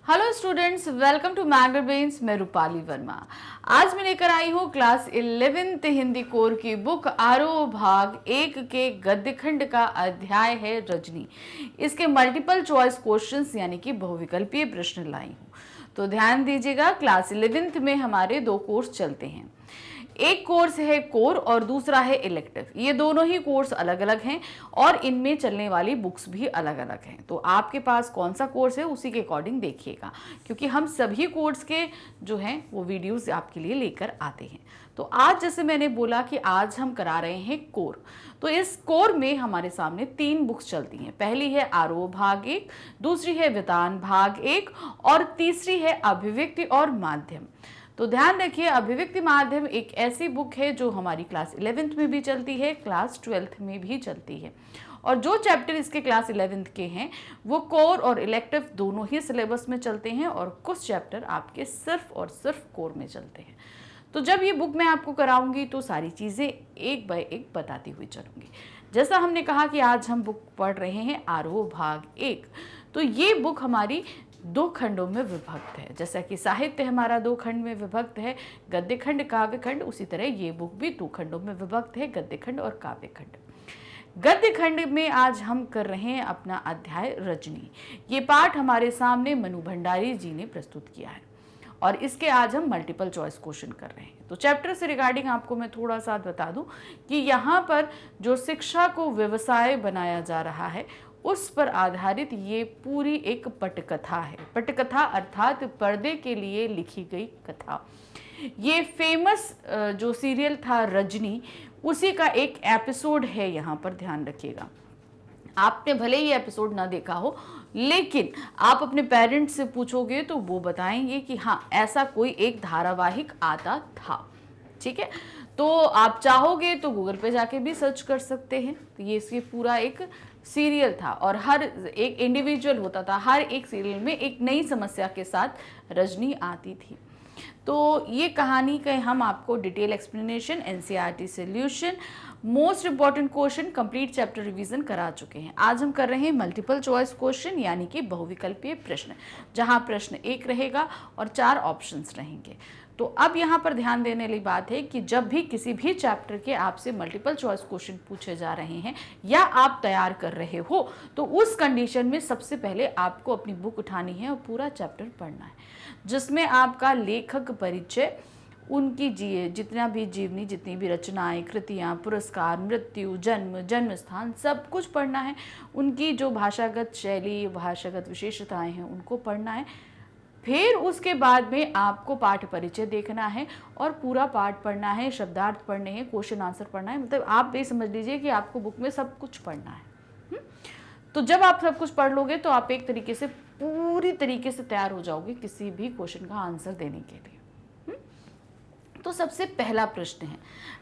Hello students, welcome to Magnet Brains. मैं रूपाली वर्मा। आज मैं लेकर आई हूँ क्लास 11th हिंदी कोर की बुक आरोह भाग 1 के गद्य खंड का अध्याय है रजनी। इसके मल्टीपल चॉइस क्वेश्चंस यानी कि बहुविकल्पीय प्रश्न लाई हूँ। तो ध्यान दीजिएगा, क्लास 11th में हमारे दो कोर्स चलते हैं। एक कोर्स है कोर और दूसरा है इलेक्टिव। ये दोनों ही कोर्स अलग अलग हैं और इनमें चलने वाली बुक्स भी अलग अलग हैं। तो आपके पास कौन सा कोर्स है उसी के अकॉर्डिंग देखिएगा, क्योंकि हम सभी कोर्स के जो हैं वो वीडियोस आपके लिए लेकर आते हैं। तो आज जैसे मैंने बोला कि आज हम करा रहे हैं कोर। तो इस कोर में हमारे सामने 3 बुक्स चलती हैं। पहली है आरोह भाग 1, दूसरी है वितान भाग 1 और तीसरी है अभिव्यक्ति और माध्यम। तो ध्यान रखिए, अभिव्यक्ति माध्यम एक ऐसी बुक है जो हमारी क्लास 11th में भी चलती है, क्लास 12th में भी चलती है। और जो चैप्टर इसके क्लास 11th के हैं वो कोर और इलेक्टिव दोनों ही सिलेबस में चलते हैं और कुछ चैप्टर आपके सिर्फ और सिर्फ कोर में चलते हैं। तो जब ये बुक मैं आपको कराऊंगी तो सारी चीज़ें एक बाय एक बताती हुई चलूंगी। जैसा हमने कहा कि आज हम बुक पढ़ रहे हैं आरोह भाग 1। तो ये बुक हमारी 2 खंडों में विभक्त है। जैसा कि साहित्य हमारा 2 खंड में विभक्त है, गद्य खंड काव्य खंड, उसी तरह ये बुक भी 2 खंडों में विभक्त है, गद्य खंड और काव्य खंड। गद्य खंड में आज हम कर रहे हैं अपना अध्याय रजनी। ये पाठ हमारे सामने मनु भंडारी जी ने प्रस्तुत किया है और इसके आज हम मल्टीपल चॉइस क्वेश्चन कर रहे हैं। तो चैप्टर से रिगार्डिंग आपको मैं थोड़ा सा बता दूं कि यहाँ पर जो शिक्षा को व्यवसाय बनाया जा रहा है उस पर आधारित ये पूरी एक पटकथा है। पटकथा अर्थात पर्दे के लिए लिखी गई कथा। ये फेमस जो सीरियल था रजनी, उसी का एक एपिसोड है। यहाँ पर ध्यान रखिएगा, आपने भले ही एपिसोड ना देखा हो लेकिन आप अपने पेरेंट्स से पूछोगे तो वो बताएंगे कि हाँ ऐसा कोई एक धारावाहिक आता था। ठीक है, तो आप चाहोगे तो गूगल पे जाके भी सर्च कर सकते हैं। तो ये इसके पूरा एक सीरियल था और हर एक इंडिविजुअल होता था। हर एक सीरियल में एक नई समस्या के साथ रजनी आती थी। तो ये कहानी का हम आपको detail explanation, NCERT solution, most important question, complete chapter revision करा चुके हैं। आज हम कर रहे हैं मल्टीपल चॉइस क्वेश्चन यानी कि बहुविकल्पीय प्रश्न, जहां प्रश्न 1 रहेगा और 4 ऑप्शंस रहेंगे। तो अब यहाँ पर ध्यान देने वाली बात है कि जब भी किसी भी चैप्टर के आपसे मल्टीपल चॉइस क्वेश्चन पूछे जा रहे हैं या आप तैयार कर रहे हो तो उस कंडीशन में सबसे पहले आपको अपनी बुक उठानी है और पूरा चैप्टर पढ़ना है, जिसमें आपका लेखक परिचय, उनकी जितना भी जीवनी, जितनी भी रचनाएं, कृतियां, पुरस्कार, मृत्यु, जन्म स्थान, सब कुछ पढ़ना है। उनकी जो भाषागत शैली, भाषागत विशेषताएं हैं उनको पढ़ना है। फिर उसके बाद में आपको पाठ परिचय देखना है और पूरा पाठ पढ़ना है, शब्दार्थ पढ़ने हैं, क्वेश्चन आंसर पढ़ना है। मतलब आप ये समझ लीजिए कि आपको बुक में सब कुछ पढ़ना है। तो जब आप सब कुछ पढ़ लोगे तो आप एक तरीके से पूरी तरीके से तैयार हो जाओगे किसी भी क्वेश्चन का आंसर देने के लिए। तो सबसे पहला प्रश्न है,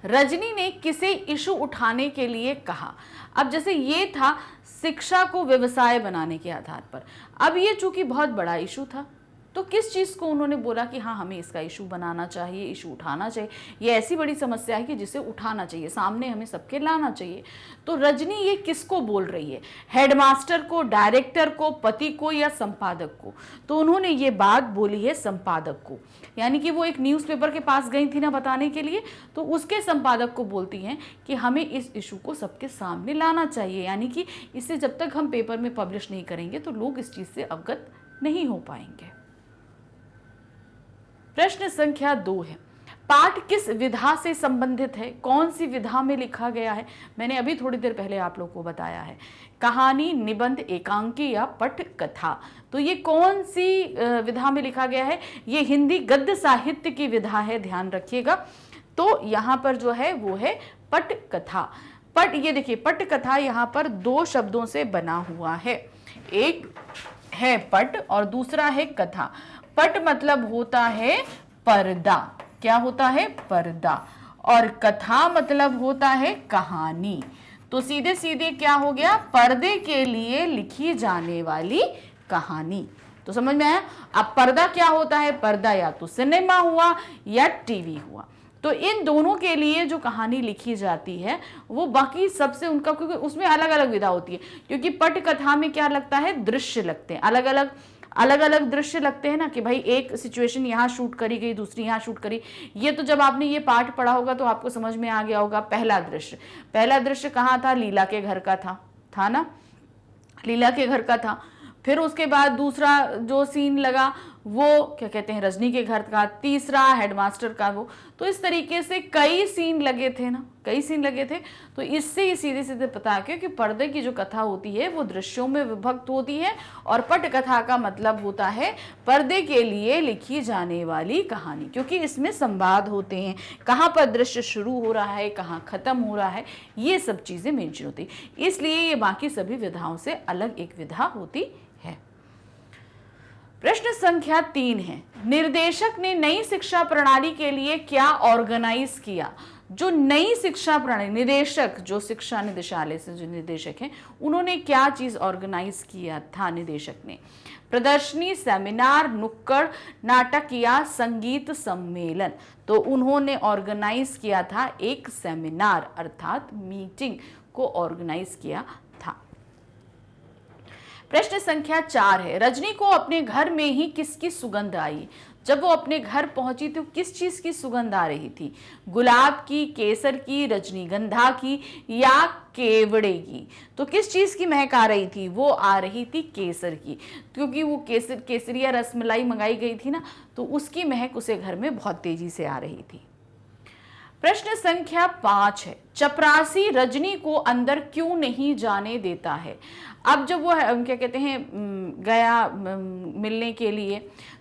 रजनी ने किसे इशू उठाने के लिए कहा। अब जैसे ये था शिक्षा को व्यवसाय बनाने के आधार पर, अब ये चूंकि बहुत बड़ा इशू था तो किस चीज़ को उन्होंने बोला कि हाँ हमें इसका इशू बनाना चाहिए, इशू उठाना चाहिए। ये ऐसी बड़ी समस्या है कि जिसे उठाना चाहिए, सामने हमें सबके लाना चाहिए। तो रजनी ये किसको बोल रही है, हेडमास्टर को, डायरेक्टर को, पति को या संपादक को। तो उन्होंने ये बात बोली है संपादक को, यानी कि वो एक न्यूज़पेपर के पास गई थी ना बताने के लिए, तो उसके संपादक को बोलती हैं कि हमें इस इशू को सबके सामने लाना चाहिए, यानी कि इसे जब तक हम पेपर में पब्लिश नहीं करेंगे तो लोग इस चीज़ से अवगत नहीं हो पाएंगे। प्रश्न संख्या 2 है, पाठ किस विधा से संबंधित है, कौन सी विधा में लिखा गया है। मैंने अभी थोड़ी देर पहले आप लोगों को बताया है, कहानी, निबंध, एकांकी या पट कथा। तो ये कौन सी विधा में लिखा गया है, ये हिंदी गद्य साहित्य की विधा है, ध्यान रखिएगा। तो यहाँ पर जो है वो है पट कथा। पट, ये देखिए पट कथा यहाँ पर 2 शब्दों से बना हुआ है, एक है पट और दूसरा है कथा। पट मतलब होता है पर्दा, क्या होता है, पर्दा, और कथा मतलब होता है कहानी। तो सीधे सीधे क्या हो गया, पर्दे के लिए लिखी जाने वाली कहानी। तो समझ में आया। अब पर्दा क्या होता है, पर्दा या तो सिनेमा हुआ या टीवी हुआ। तो इन दोनों के लिए जो कहानी लिखी जाती है वो बाकी सबसे उनका, क्योंकि उसमें अलग अलग विधा होती है, क्योंकि पट कथा में क्या लगता है, दृश्य लगते हैं, अलग अलग अलग अलग दृश्य लगते हैं ना कि भाई एक सिचुएशन यहाँ शूट करी गई, दूसरी यहाँ शूट करी। ये तो जब आपने ये पार्ट पढ़ा होगा तो आपको समझ में आ गया होगा। पहला दृश्य कहाँ था? लीला के घर का था ना, लीला के घर का था। फिर उसके बाद दूसरा जो सीन लगा वो क्या कहते हैं, रजनी के घर का। तीसरा हेडमास्टर का वो। तो इस तरीके से कई सीन लगे थे ना, कई सीन लगे थे। तो इससे ये सीधे सीधे पता है कि पर्दे की जो कथा होती है वो दृश्यों में विभक्त होती है, और पट कथा का मतलब होता है पर्दे के लिए लिखी जाने वाली कहानी, क्योंकि इसमें संवाद होते हैं, कहाँ पर दृश्य शुरू हो रहा है, कहाँ खत्म हो रहा है, ये सब चीजें मेंशन होती है। इसलिए ये बाकी सभी विधाओं से अलग एक विधा होती है। प्रश्न संख्या 3 है, निर्देशक ने नई शिक्षा प्रणाली के लिए क्या ऑर्गेनाइज किया? जो नई शिक्षा प्रणाली, निदेशक जो शिक्षा निदेशालय से जो निदेशक हैं, उन्होंने क्या चीज ऑर्गेनाइज किया था निदेशक ने? प्रदर्शनी, सेमिनार, नुक्कड़ नाटक या संगीत सम्मेलन? तो उन्होंने ऑर्गेनाइज किया था एक सेमिनार अर्थात मीटिंग को ऑर्गेनाइज किया था। प्रश्न संख्या 4 है, रजनी को अपने घर में ही किसकी सुगंध आई? जब वो अपने घर पहुंची तो किस चीज की सुगंध आ रही थी? गुलाब की, केसर की, रजनीगंधा की या केवड़े की? तो किस चीज की महक आ रही थी? वो आ रही थी केसर की, क्योंकि वो केसरिया रसमलाई मंगाई गई थी ना, तो उसकी महक उसे घर में बहुत तेजी से आ रही थी। प्रश्न संख्या 5 है, चपरासी रजनी को अंदर क्यों नहीं जाने देता है? अब जब वो क्या कहते हैं गया मिलने के लिए,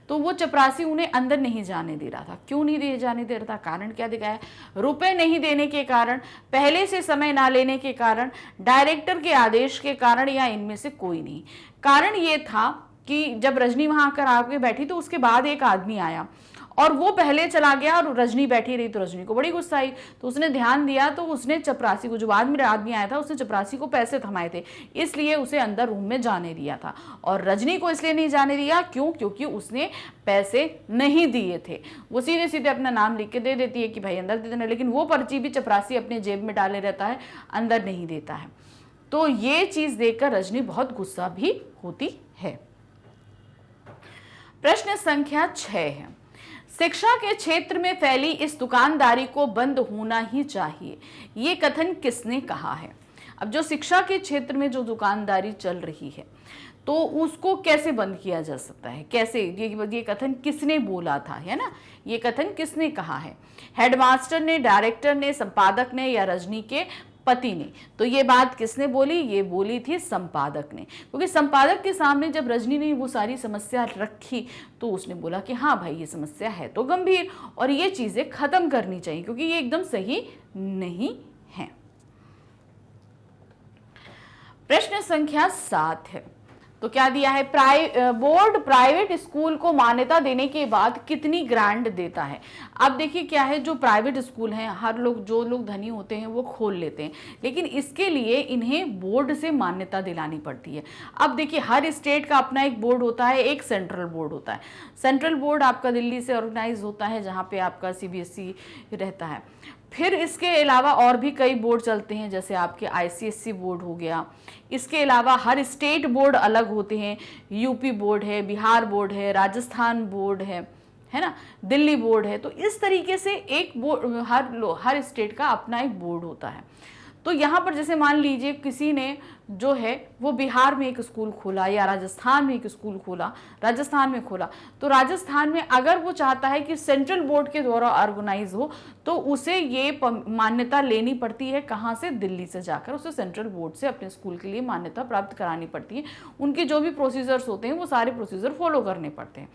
तो वो चपरासी उन्हें अंदर नहीं जाने दे रहा था। क्यों नहीं जाने दे रहा था? कारण क्या दिखाया? रुपए नहीं देने के कारण, पहले से समय ना लेने के कारण, डायरेक्टर के आदेश के कारण, या इनमें से कोई नहीं। कारण ये था कि जब रजनी वहां आकर आके बैठी तो उसके बाद एक आदमी आया और वो पहले चला गया और रजनी बैठी रही, तो रजनी को बड़ी गुस्सा आई। तो उसने ध्यान दिया, तो उसने चपरासी को, जो बाद में आदमी आया था, उसने चपरासी को पैसे थमाए थे, इसलिए उसे अंदर रूम में जाने दिया था। और रजनी को इसलिए नहीं जाने दिया, क्यों? क्योंकि उसने पैसे नहीं दिए थे। वो सीधे सीधे अपना नाम लिख के दे देती है कि भाई अंदर दे देना, लेकिन वो पर्ची भी चपरासी अपने जेब में डाले रहता है, अंदर नहीं देता है। तो ये चीज देखकर रजनी बहुत गुस्सा भी होती है। प्रश्न संख्या 6 है, शिक्षा के क्षेत्र में फैली इस दुकानदारी को बंद होना ही चाहिए, ये कथन किसने कहा है? अब जो शिक्षा के क्षेत्र में जो दुकानदारी चल रही है, तो उसको कैसे बंद किया जा सकता है? कैसे? ये कथन किसने बोला था, है ना? ये कथन किसने कहा है? हेडमास्टर ने, डायरेक्टर ने, संपादक ने, या रजनी के पति ने? तो ये बात किसने बोली? ये बोली थी संपादक ने, क्योंकि संपादक के सामने जब रजनी ने वो सारी समस्या रखी तो उसने बोला कि हाँ भाई, ये समस्या है तो गंभीर और ये चीजें खत्म करनी चाहिए, क्योंकि ये एकदम सही नहीं है। प्रश्न संख्या 7 है, तो क्या दिया है? बोर्ड प्राइवेट स्कूल को मान्यता देने के बाद कितनी ग्रांट देता है? अब देखिए क्या है, जो प्राइवेट स्कूल हैं, हर लोग, जो लोग धनी होते हैं वो खोल लेते हैं, लेकिन इसके लिए इन्हें बोर्ड से मान्यता दिलानी पड़ती है। अब देखिए हर स्टेट का अपना एक बोर्ड होता है, एक सेंट्रल बोर्ड होता है। सेंट्रल बोर्ड आपका दिल्ली से ऑर्गेनाइज होता है, जहाँ पे आपका CBSE रहता है। फिर इसके अलावा और भी कई बोर्ड चलते हैं, जैसे आपके ICSE बोर्ड हो गया। इसके अलावा हर स्टेट बोर्ड अलग होते हैं, UP बोर्ड है, बिहार बोर्ड है, राजस्थान बोर्ड है ना, दिल्ली बोर्ड है। तो इस तरीके से एक बोर्ड, हर स्टेट का अपना एक बोर्ड होता है। तो यहाँ पर जैसे मान लीजिए किसी ने जो है वो बिहार में एक स्कूल खोला या राजस्थान में एक स्कूल खोला, राजस्थान में खोला, तो राजस्थान में अगर वो चाहता है कि सेंट्रल बोर्ड के द्वारा ऑर्गेनाइज हो, तो उसे ये मान्यता लेनी पड़ती है। कहाँ से? दिल्ली से जाकर उसे सेंट्रल बोर्ड से अपने स्कूल के लिए मान्यता प्राप्त करानी पड़ती है। उनके जो भी प्रोसीजर्स होते हैं वो सारे प्रोसीजर फॉलो करने पड़ते हैं।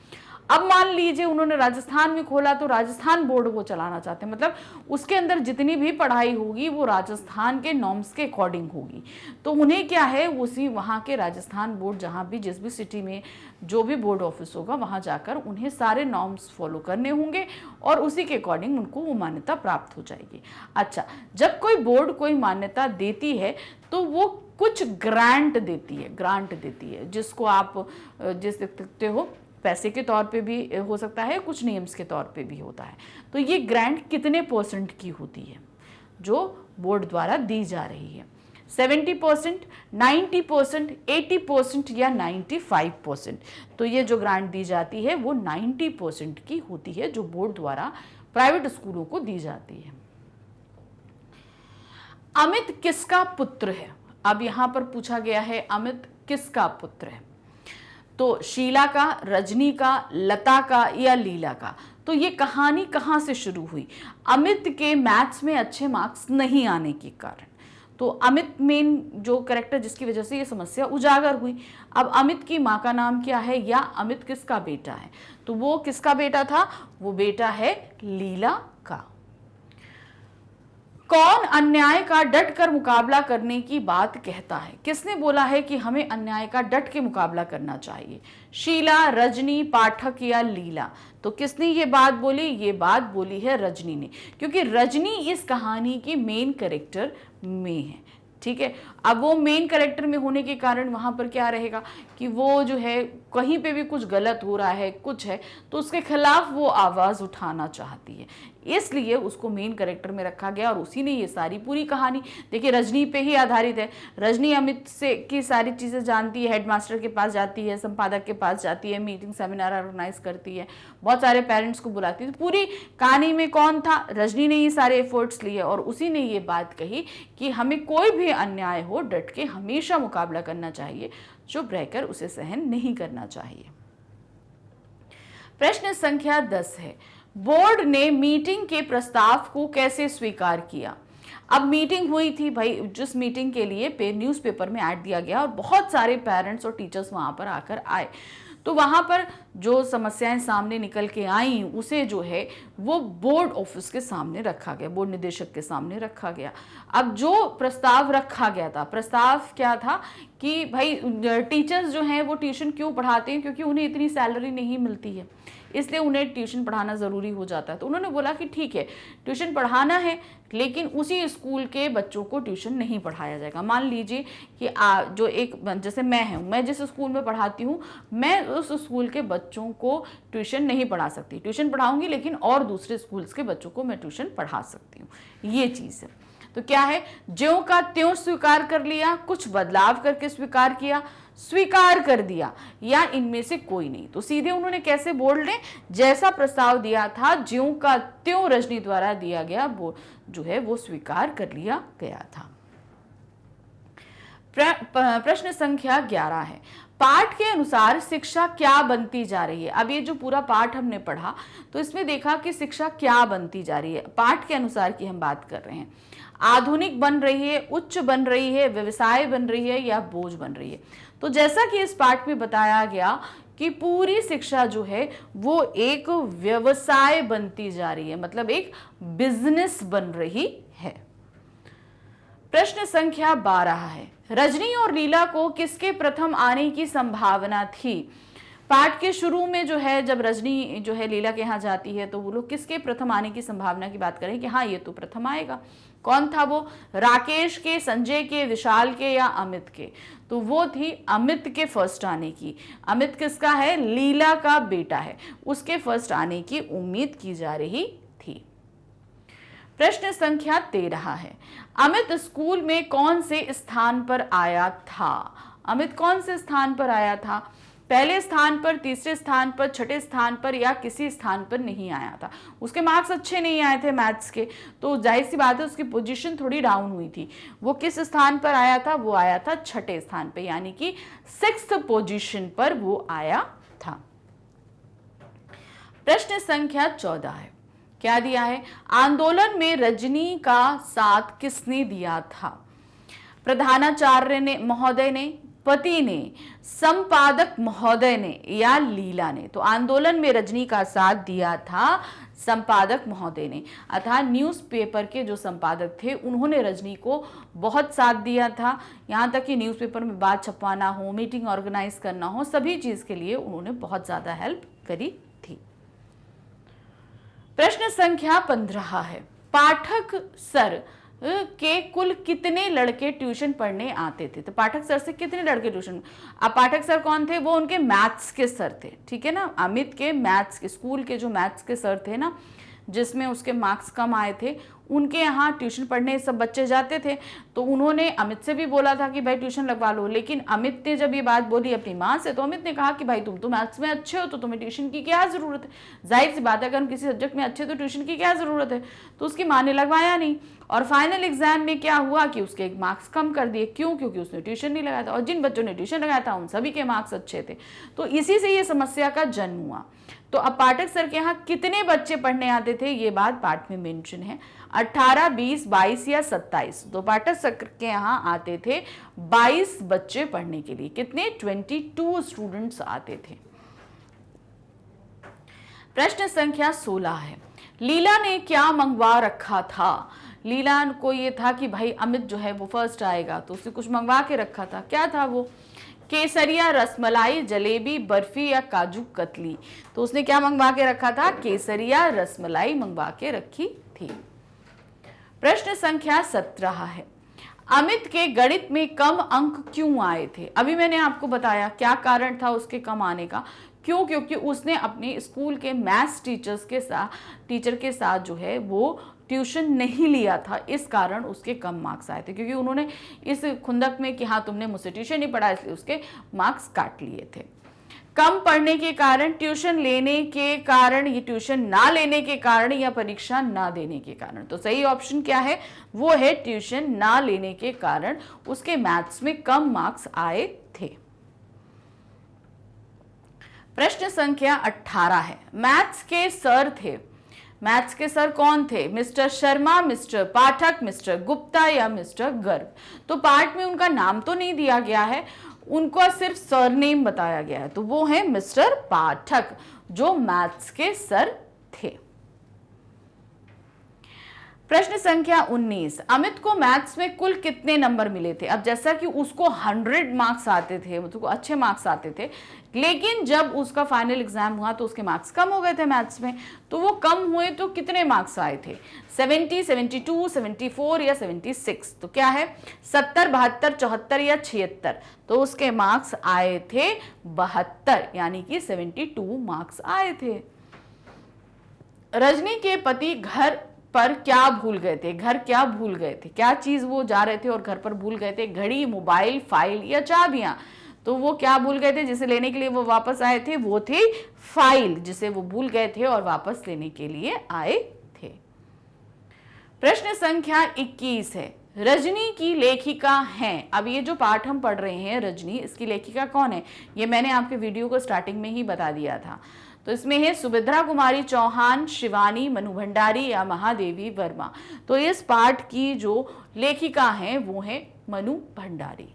अब मान लीजिए उन्होंने राजस्थान में खोला, तो राजस्थान बोर्ड वो चलाना चाहते हैं, मतलब उसके अंदर जितनी भी पढ़ाई होगी वो राजस्थान के नॉर्म्स के अकॉर्डिंग होगी। तो उन्हें क्या है, उसी वहाँ के राजस्थान बोर्ड, जहाँ भी जिस भी सिटी में जो भी बोर्ड ऑफिस होगा वहाँ जाकर उन्हें सारे नॉर्म्स फॉलो करने होंगे और उसी के अकॉर्डिंग उनको वो मान्यता प्राप्त हो जाएगी। अच्छा, जब कोई बोर्ड कोई मान्यता देती है तो वो कुछ ग्रांट देती है, जिसको आप जिस देखते हो पैसे के तौर पे भी हो सकता है, कुछ नियम्स के तौर पे भी होता है। तो ये ग्रांट कितने % की होती है जो बोर्ड द्वारा दी जा रही है? 70%, 90%, 80% या 95%। तो ये जो ग्रांट दी जाती है वो 90% की होती है, जो बोर्ड द्वारा प्राइवेट स्कूलों को दी जाती है। अमित किसका पुत्र है? अब यहां पर पूछा गया है अमित किसका पुत्र है, तो शीला का, रजनी का, लता का या लीला का। तो ये कहानी कहां से शुरू हुई? अमित के मैथ्स में अच्छे मार्क्स नहीं आने के कारण। तो अमित मेन जो कैरेक्टर जिसकी वजह से ये समस्या उजागर हुई। अब अमित की माँ का नाम क्या है या अमित किसका बेटा है? तो वो किसका बेटा था? वो बेटा है लीला का। कौन अन्याय का डट कर मुकाबला करने की बात कहता है? किसने बोला है कि हमें अन्याय का डट के मुकाबला करना चाहिए? शीला, रजनी, पाठक या लीला? तो किसने ये बात बोली? ये बात बोली है रजनी ने, क्योंकि रजनी इस कहानी की मेन कैरेक्टर में है। ठीक है, अब वो मेन कैरेक्टर में होने के कारण वहां पर क्या रहेगा कि वो जो है कहीं पे भी कुछ गलत हो रहा है, कुछ है, तो उसके खिलाफ वो आवाज उठाना चाहती है, इसलिए उसको मेन कैरेक्टर में रखा गया और उसी ने ये सारी पूरी कहानी, देखिए रजनी पे ही आधारित है। रजनी अमित से की सारी चीजें जानती है, हेडमास्टर के पास जाती है, संपादक के पास जाती है, मीटिंग सेमिनार ऑर्गेनाइज करती है, बहुत सारे पेरेंट्स को बुलाती है। तो पूरी कहानी में कौन था? रजनी ने ये सारे एफर्ट्स लिए और उसी ने ये बात कही कि हमें कोई भी अन्याय हो डट के हमेशा मुकाबला करना चाहिए, चुप रहकर उसे सहन नहीं करना चाहिए। प्रश्न संख्या 10 है, बोर्ड ने मीटिंग के प्रस्ताव को कैसे स्वीकार किया? अब मीटिंग हुई थी भाई, जिस मीटिंग के लिए न्यूज़पेपर में ऐड दिया गया और बहुत सारे पेरेंट्स और टीचर्स वहां पर आकर आए, तो वहां पर जो समस्याएं सामने निकल के आई उसे जो है वो बोर्ड ऑफिस के सामने रखा गया, बोर्ड निदेशक के सामने रखा गया। अब जो प्रस्ताव रखा गया था, प्रस्ताव क्या था कि भाई टीचर्स जो हैं वो ट्यूशन क्यों पढ़ाते हैं? क्योंकि उन्हें इतनी सैलरी नहीं मिलती है, इसलिए उन्हें ट्यूशन पढ़ाना ज़रूरी हो जाता है। तो उन्होंने बोला कि ठीक है, ट्यूशन पढ़ाना है, लेकिन उसी स्कूल के बच्चों को ट्यूशन नहीं पढ़ाया जाएगा। मान लीजिए कि जो एक, जैसे मैं जिस स्कूल में पढ़ाती हूँ, मैं उस स्कूल के बच्चों को ट्यूशन नहीं पढ़ा सकती, ट्यूशन पढ़ाऊंगी लेकिन और दूसरे स्कूल्स के बच्चों को मैं ट्यूशन पढ़ा सकती हूँ, ये चीज़ है। तो क्या है, ज्यों का त्यों स्वीकार कर लिया, कुछ बदलाव करके स्वीकार किया, स्वीकार कर दिया, या इनमें से कोई नहीं। तो सीधे उन्होंने कैसे बोल रहे, जैसा प्रस्ताव दिया था ज्यों का त्यों रजनी द्वारा दिया गया वो जो है वो स्वीकार कर लिया गया था। प्रश्न संख्या 11 है, पाठ के अनुसार शिक्षा क्या बनती जा रही है? अब ये जो पूरा पाठ हमने पढ़ा तो इसमें देखा कि शिक्षा क्या बनती जा रही है, पाठ के अनुसार की हम बात कर रहे हैं। आधुनिक बन रही है, उच्च बन रही है, व्यवसाय बन रही है या बोझ बन रही है? तो जैसा कि इस पाठ में बताया गया कि पूरी शिक्षा जो है वो एक व्यवसाय बनती जा रही है, मतलब एक बिजनेस बन रही है। प्रश्न संख्या 12 है, रजनी और लीला को किसके प्रथम आने की संभावना थी? पाठ के शुरू में जो है जब रजनी जो है लीला के यहाँ जाती है तो वो लोग किसके प्रथम आने की संभावना की बात करें कि हाँ ये तो प्रथम आएगा। कौन था वो? राकेश के, संजय के, विशाल के या अमित के? तो वो थी अमित के फर्स्ट आने की। अमित किसका है? लीला का बेटा है, उसके फर्स्ट आने की उम्मीद की जा रही थी। प्रश्न संख्या 13 है, अमित स्कूल में कौन से स्थान पर आया था? अमित कौन से स्थान पर आया था? पहले स्थान पर, तीसरे स्थान पर, छठे स्थान पर या किसी स्थान पर नहीं आया था। उसके मार्क्स अच्छे नहीं आए थे मैथ्स के, तो जाहिर सी बात है उसकी पोजीशन थोड़ी डाउन हुई थी। वो किस स्थान पर आया था? वो आया था छठे स्थान पे, यानी कि 6th पोजीशन पर वो आया था। प्रश्न संख्या 14 है, क्या दिया है? आंदोलन में रजनी का साथ किसने दिया था? प्रधानाचार्य ने महोदय ने, पति ने, संपादक महोदय ने या लीला ने? तो आंदोलन में रजनी का साथ दिया था संपादक महोदय ने, अर्थात न्यूज़पेपर के जो संपादक थे उन्होंने रजनी को बहुत साथ दिया था। यहाँ तक कि न्यूज़पेपर में बात छपवाना हो, मीटिंग ऑर्गेनाइज करना हो, सभी चीज के लिए उन्होंने बहुत ज्यादा हेल्प करी थी। प्रश्न संख्या 15 है, पाठक सर के कुल कितने लड़के ट्यूशन पढ़ने आते थे? तो पाठक सर से कितने लड़के ट्यूशन? अब पाठक सर कौन थे? वो उनके मैथ्स के सर थे, ठीक है ना, अमित के मैथ्स के, स्कूल के जो मैथ्स के सर थे ना, जिसमें उसके मार्क्स कम आए थे, उनके यहाँ ट्यूशन पढ़ने सब बच्चे जाते थे, तो उन्होंने अमित से भी बोला था कि भाई ट्यूशन लगवा लो। लेकिन अमित ने जब ये बात बोली अपनी माँ से, तो अमित ने कहा कि भाई तुम तो मैथ्स में अच्छे हो, तो तुम्हें ट्यूशन की क्या ज़रूरत है। जाहिर सी बात है, अगर हम किसी सब्जेक्ट में अच्छे तो ट्यूशन की क्या ज़रूरत है। तो उसकी माँ ने लगवाया नहीं, और फाइनल एग्जाम में क्या हुआ कि उसके मार्क्स कम कर दिए। क्यों? क्योंकि उसने ट्यूशन नहीं लगाया था, और जिन बच्चों ने ट्यूशन लगाया था उन सभी के मार्क्स अच्छे थे। तो इसी से ये समस्या का जन्म हुआ। तो अब पाठक सर के यहाँ कितने बच्चे पढ़ने आते थे, ये बात पाठ में मेंशन है, 18, 20, 22 या 27। तो पाठक सर के यहाँ आते थे 22 बच्चे पढ़ने के लिए। कितने? 22 स्टूडेंट्स आते थे। प्रश्न संख्या 16 है, लीला ने क्या मंगवा रखा था। लीला को ये था कि भाई अमित जो है वो फर्स्ट आएगा, तो उसने कुछ मंगवा के रखा था। क्या था वो? केसरिया, रसमलाई, जलेबी, बर्फी या काजू कतली। तो उसने क्या मंगवा के रखा था? केसरिया रसमलाई मंगवा के रखी थी। प्रश्न संख्या 17 है, अमित के गणित में कम अंक क्यों आए थे। अभी मैंने आपको बताया क्या कारण था उसके कम आने का। क्यों? क्योंकि उसने अपने स्कूल के मैथ्स टीचर के साथ जो है वो ट्यूशन नहीं लिया था, इस कारण उसके कम मार्क्स आए थे। क्योंकि उन्होंने इस खुंदक में कि हाँ तुमने मुझसे ट्यूशन नहीं पढ़ा, इसलिए उसके मार्क्स काट लिए थे। कम पढ़ने के कारण, ट्यूशन लेने के कारण, ये ट्यूशन ना लेने के कारण, या परीक्षा ना देने के कारण। तो सही ऑप्शन क्या है? वो है ट्यूशन ना लेने के कारण उसके मैथ्स में कम मार्क्स आए थे। प्रश्न संख्या 18 है, मैथ्स के सर थे। मैथ्स के सर कौन थे? मिस्टर शर्मा, मिस्टर पाठक, मिस्टर गुप्ता या मिस्टर गर्ग। तो पार्ट में उनका नाम तो नहीं दिया गया है, उनका सिर्फ सरनेम बताया गया है। तो वो है मिस्टर पाठक, जो मैथ्स के सर थे। प्रश्न संख्या 19, अमित को मैथ्स में कुल कितने नंबर मिले थे। अब जैसा कि उसको 100 मार्क्स आते थे, मतलब अच्छे मार्क्स आते थे, लेकिन जब उसका फाइनल एग्जाम हुआ तो उसके मार्क्स कम हो गए थे मैथ्स में। तो वो कम हुए तो कितने मार्क्स आए थे? 70, 72, 74 या 76। तो क्या है? 70, 72, 74 या 76। तो उसके मार्क्स आए थे 72, यानी कि 72 मार्क्स आए थे। रजनी के पति घर पर क्या भूल गए थे। घर क्या भूल गए थे? क्या चीज वो जा रहे थे और घर पर भूल गए थे? घड़ी, मोबाइल, फाइल या चाबियां। तो वो क्या भूल गए थे जिसे लेने के लिए वो वापस आए थे? वो थी फाइल, जिसे वो भूल गए थे और वापस लेने के लिए आए थे। प्रश्न संख्या 21 है, रजनी की लेखिका हैं। अब ये जो पाठ हम पढ़ रहे हैं रजनी, इसकी लेखिका कौन है? ये मैंने आपके वीडियो को स्टार्टिंग में ही बता दिया था। तो इसमें है सुभद्रा कुमारी चौहान, शिवानी, मनु भंडारी या महादेवी वर्मा। तो इस पाठ की जो लेखिका हैं वो है मनु भंडारी।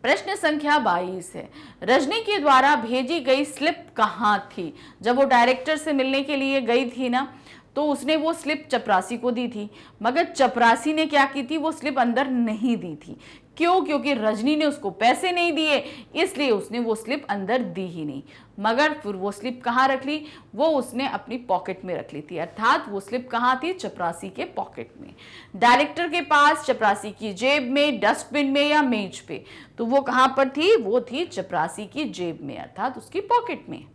प्रश्न संख्या 22 है, रजनी के द्वारा भेजी गई स्लिप कहाँ थी। जब वो डायरेक्टर से मिलने के लिए गई थी ना, तो उसने वो स्लिप चपरासी को दी थी, मगर चपरासी ने क्या की थी? वो स्लिप अंदर नहीं दी थी। क्यों? क्योंकि रजनी ने उसको पैसे नहीं दिए, इसलिए उसने वो स्लिप अंदर दी ही नहीं। मगर फिर वो स्लिप कहाँ रख ली? वो उसने अपनी पॉकेट में रख ली थी। अर्थात वो स्लिप कहाँ थी? चपरासी के पॉकेट में। डायरेक्टर के पास, चपरासी की जेब में, डस्टबिन में या मेज पे। तो वो कहाँ पर थी? वो थी चपरासी की जेब में, अर्थात उसकी पॉकेट में।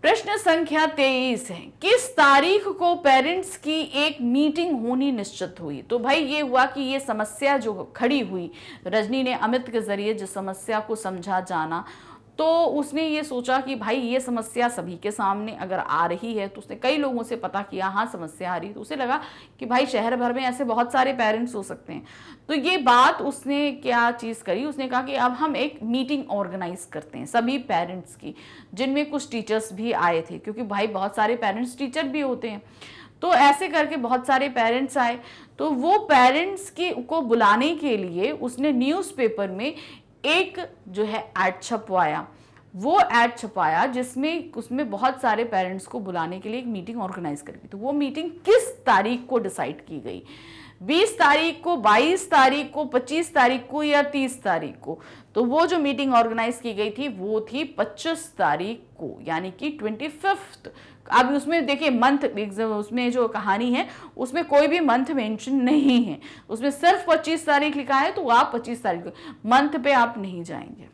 प्रश्न संख्या 23 है, किस तारीख को पेरेंट्स की एक मीटिंग होनी निश्चित हुई। तो भाई ये हुआ कि ये समस्या जो खड़ी हुई, रजनी ने अमित के जरिए जिस समस्या को समझा जाना, तो उसने ये सोचा कि भाई ये समस्या सभी के सामने अगर आ रही है, तो उसने कई लोगों से पता किया, हाँ समस्या आ रही, तो उसे लगा कि भाई शहर भर में ऐसे बहुत सारे पेरेंट्स हो सकते हैं। तो ये बात उसने क्या चीज़ करी, उसने कहा कि अब हम एक मीटिंग ऑर्गेनाइज करते हैं सभी पेरेंट्स की, जिनमें कुछ टीचर्स भी आए थे, क्योंकि भाई बहुत सारे पेरेंट्स टीचर भी होते हैं। तो ऐसे करके बहुत सारे पेरेंट्स आए। तो वो पेरेंट्स को बुलाने के लिए उसने न्यूज़पेपर में एक जो है ऐड छपवाया। वो ऐड छपाया जिसमें उसमें बहुत सारे पेरेंट्स को बुलाने के लिए एक मीटिंग ऑर्गेनाइज करी। तो वो मीटिंग किस तारीख को डिसाइड की गई? 20 तारीख को, 22 तारीख को, 25 तारीख को या 30 तारीख को? तो वो जो मीटिंग ऑर्गेनाइज की गई थी वो थी 25 तारीख को, यानी कि 25th। अब उसमें देखिए मंथ, उसमें जो कहानी है उसमें कोई भी मंथ मेंशन नहीं है, उसमें सिर्फ 25 तारीख लिखा है। तो आप 25 तारीख को, मंथ पे आप नहीं जाएंगे।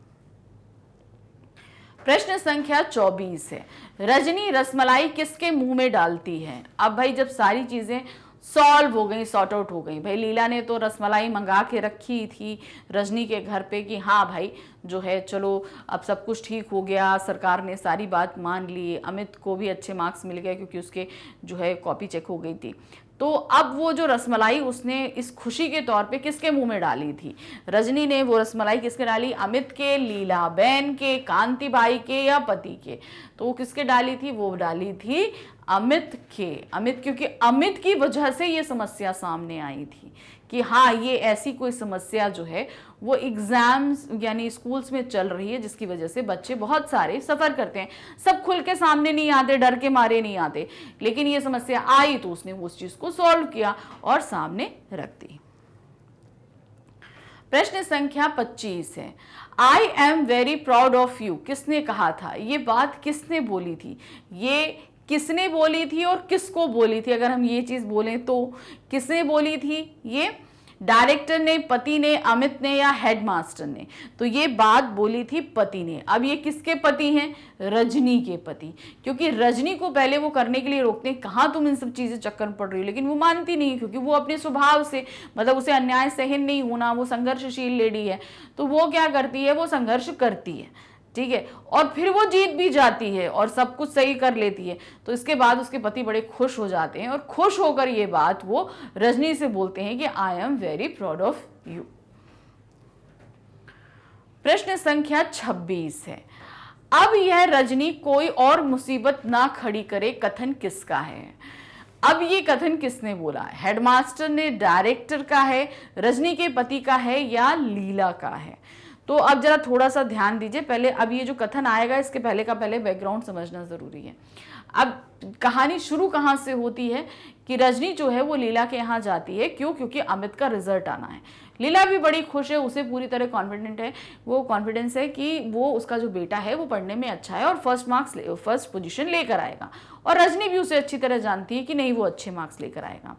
प्रश्न संख्या 24 है, रजनी रसमलाई किसके मुंह में डालती है। अब भाई जब सारी चीजें सॉल्व हो गई, सॉर्ट आउट हो गई, भाई लीला ने तो रसमलाई मंगा के रखी थी रजनी के घर पे कि हाँ भाई जो है चलो अब सब कुछ ठीक हो गया, सरकार ने सारी बात मान ली, अमित को भी अच्छे मार्क्स मिल गए क्योंकि उसके जो है कॉपी चेक हो गई थी। तो अब वो जो रसमलाई उसने इस खुशी के तौर पे किसके मुंह में डाली थी, रजनी ने वो रसमलाई किसके डाली, अमित के, लीला बहन के, कांति भाई के या पति के। तो वो किसके डाली थी, वो डाली थी अमित के। अमित, क्योंकि अमित की वजह से ये समस्या सामने आई थी कि हाँ ये ऐसी कोई समस्या जो है वो एग्जाम्स यानी स्कूल्स में चल रही है जिसकी वजह से बच्चे बहुत सारे सफ़र करते हैं, सब खुल के सामने नहीं आते, डर के मारे नहीं आते, लेकिन ये समस्या आई तो उसने उस चीज़ को सॉल्व किया और सामने रख दी। प्रश्न संख्या 25 है, I am very proud of you किसने कहा था, ये बात किसने बोली थी, ये किसने बोली थी और किसको बोली थी। अगर हम ये चीज बोलें तो किसने बोली थी, ये डायरेक्टर ने, पति ने, अमित ने या हेडमास्टर ने। तो ये बात बोली थी पति ने। अब ये किसके पति हैं, रजनी के पति, क्योंकि रजनी को पहले वो करने के लिए रोकते हैं, कहाँ तुम इन सब चीजें चक्कर में पड़ रही हो, लेकिन वो मानती नहीं क्योंकि वो अपने स्वभाव से मतलब उसे अन्याय सहन नहीं होना, वो संघर्षशील लेडी है, तो वो क्या करती है, वो संघर्ष करती है, ठीक है, और फिर वो जीत भी जाती है और सब कुछ सही कर लेती है। तो इसके बाद उसके पति बड़े खुश हो जाते हैं और खुश होकर ये बात वो रजनी से बोलते हैं कि I am very proud of you. प्रश्न संख्या 26 है, अब यह रजनी कोई और मुसीबत ना खड़ी करे कथन किसका है। अब ये कथन किसने बोला, हेडमास्टर ने, डायरेक्टर का है, रजनी के पति का है या लीला का है। तो अब जरा थोड़ा सा ध्यान दीजिए, पहले अब ये जो कथन आएगा इसके पहले का पहले बैकग्राउंड समझना जरूरी है। अब कहानी शुरू कहाँ से होती है कि रजनी जो है वो लीला के यहाँ जाती है, क्यों, क्योंकि अमित का रिजल्ट आना है। लीला भी बड़ी खुश है, उसे पूरी तरह कॉन्फिडेंट है, वो कॉन्फिडेंस है कि वो उसका जो बेटा है वो पढ़ने में अच्छा है और फर्स्ट पोजीशन लेकर आएगा, और रजनी भी उसे अच्छी तरह जानती है कि नहीं वो अच्छे मार्क्स लेकर आएगा।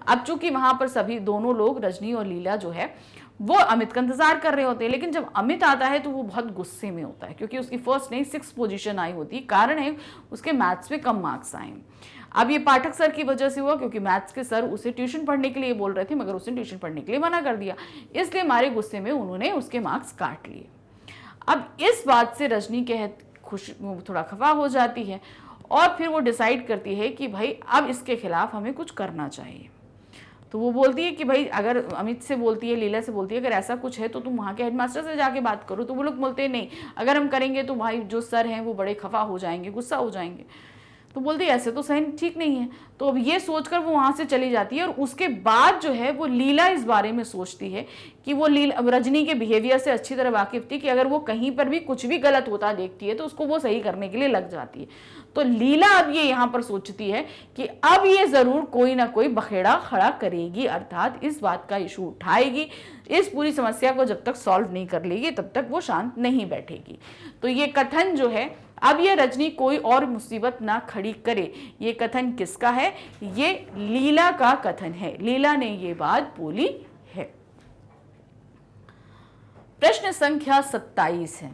अब चूंकि वहां पर सभी दोनों लोग, रजनी और लीला जो है वो अमित का इंतजार कर रहे होते हैं, लेकिन जब अमित आता है तो वो बहुत गुस्से में होता है क्योंकि उसकी फर्स्ट नहीं 6th पोजीशन आई होती है, कारण है उसके मैथ्स में कम मार्क्स आए। अब ये पाठक सर की वजह से हुआ क्योंकि मैथ्स के सर उसे ट्यूशन पढ़ने के लिए बोल रहे थे मगर उसने ट्यूशन पढ़ने के लिए मना कर दिया, इसलिए हमारे गुस्से में उन्होंने उसके मार्क्स काट लिए। अब इस बात से रजनी के खुश थोड़ा खफा हो जाती है और फिर वो डिसाइड करती है कि भाई अब इसके खिलाफ हमें कुछ करना चाहिए। तो वो बोलती है कि भाई अगर अमित से बोलती है, लीला से बोलती है, अगर ऐसा कुछ है तो तुम वहाँ के हेडमास्टर से जाके बात करो। तो वो लोग बोलते हैं नहीं, अगर हम करेंगे तो भाई जो सर हैं वो बड़े खफा हो जाएंगे, गुस्सा हो जाएंगे। तो बोलती है ऐसे तो सही ठीक नहीं है। तो अब ये सोचकर वो वहाँ से चली जाती है और उसके बाद जो है वो लीला इस बारे में सोचती है कि वो रजनी के बिहेवियर से अच्छी तरह वाकिफ थी कि अगर वो कहीं पर भी कुछ भी गलत होता देखती है तो उसको वो सही करने के लिए लग जाती है। तो लीला अब ये यहाँ पर सोचती है कि अब ये जरूर कोई ना कोई बखेड़ा खड़ा करेगी, अर्थात इस बात का इशू उठाएगी, इस पूरी समस्या को जब तक सॉल्व नहीं कर लेगी तब तक वो शांत नहीं बैठेगी। तो ये कथन जो है, अब ये रजनी कोई और मुसीबत ना खड़ी करे, ये कथन किसका है, ये लीला का कथन है, लीला ने ये बात बोली है। प्रश्न संख्या 27 है,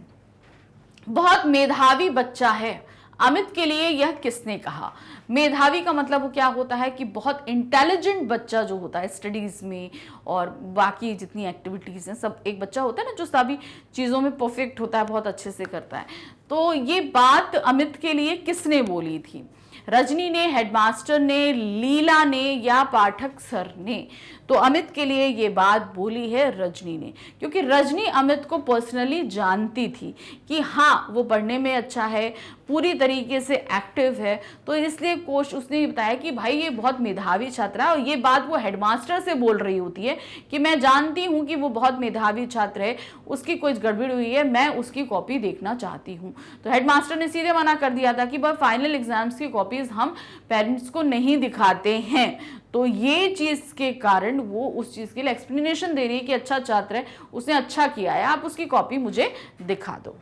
बहुत मेधावी बच्चा है, अमित के लिए यह किसने कहा। मेधावी का मतलब क्या होता है कि बहुत इंटेलिजेंट बच्चा जो होता है स्टडीज में और बाकी जितनी एक्टिविटीज हैं सब, एक बच्चा होता है ना जो सभी चीज़ों में परफेक्ट होता है, बहुत अच्छे से करता है। तो ये बात अमित के लिए किसने बोली थी, रजनी ने, हेडमास्टर ने, लीला ने या पाठक सर ने। तो अमित के लिए ये बात बोली है रजनी ने, क्योंकि रजनी अमित को पर्सनली जानती थी कि हाँ वो पढ़ने में अच्छा है, पूरी तरीके से एक्टिव है, तो इसलिए कोच उसने बताया कि भाई ये बहुत मेधावी छात्र है। और ये बात वो हेडमास्टर से बोल रही होती है कि मैं जानती हूँ कि वो बहुत मेधावी छात्र है, उसकी कोई गड़बड़ हुई है, मैं उसकी कॉपी देखना चाहती हूँ। तो हेडमास्टर ने सीधे मना कर दिया था कि भाई फाइनल एग्जाम्स की कॉपीज हम पेरेंट्स को नहीं दिखाते हैं। तो ये चीज के कारण वो उस चीज के लिए एक्सप्लेनेशन दे रही है कि अच्छा छात्र है, उसने अच्छा किया है, आप उसकी कॉपी मुझे दिखा दो।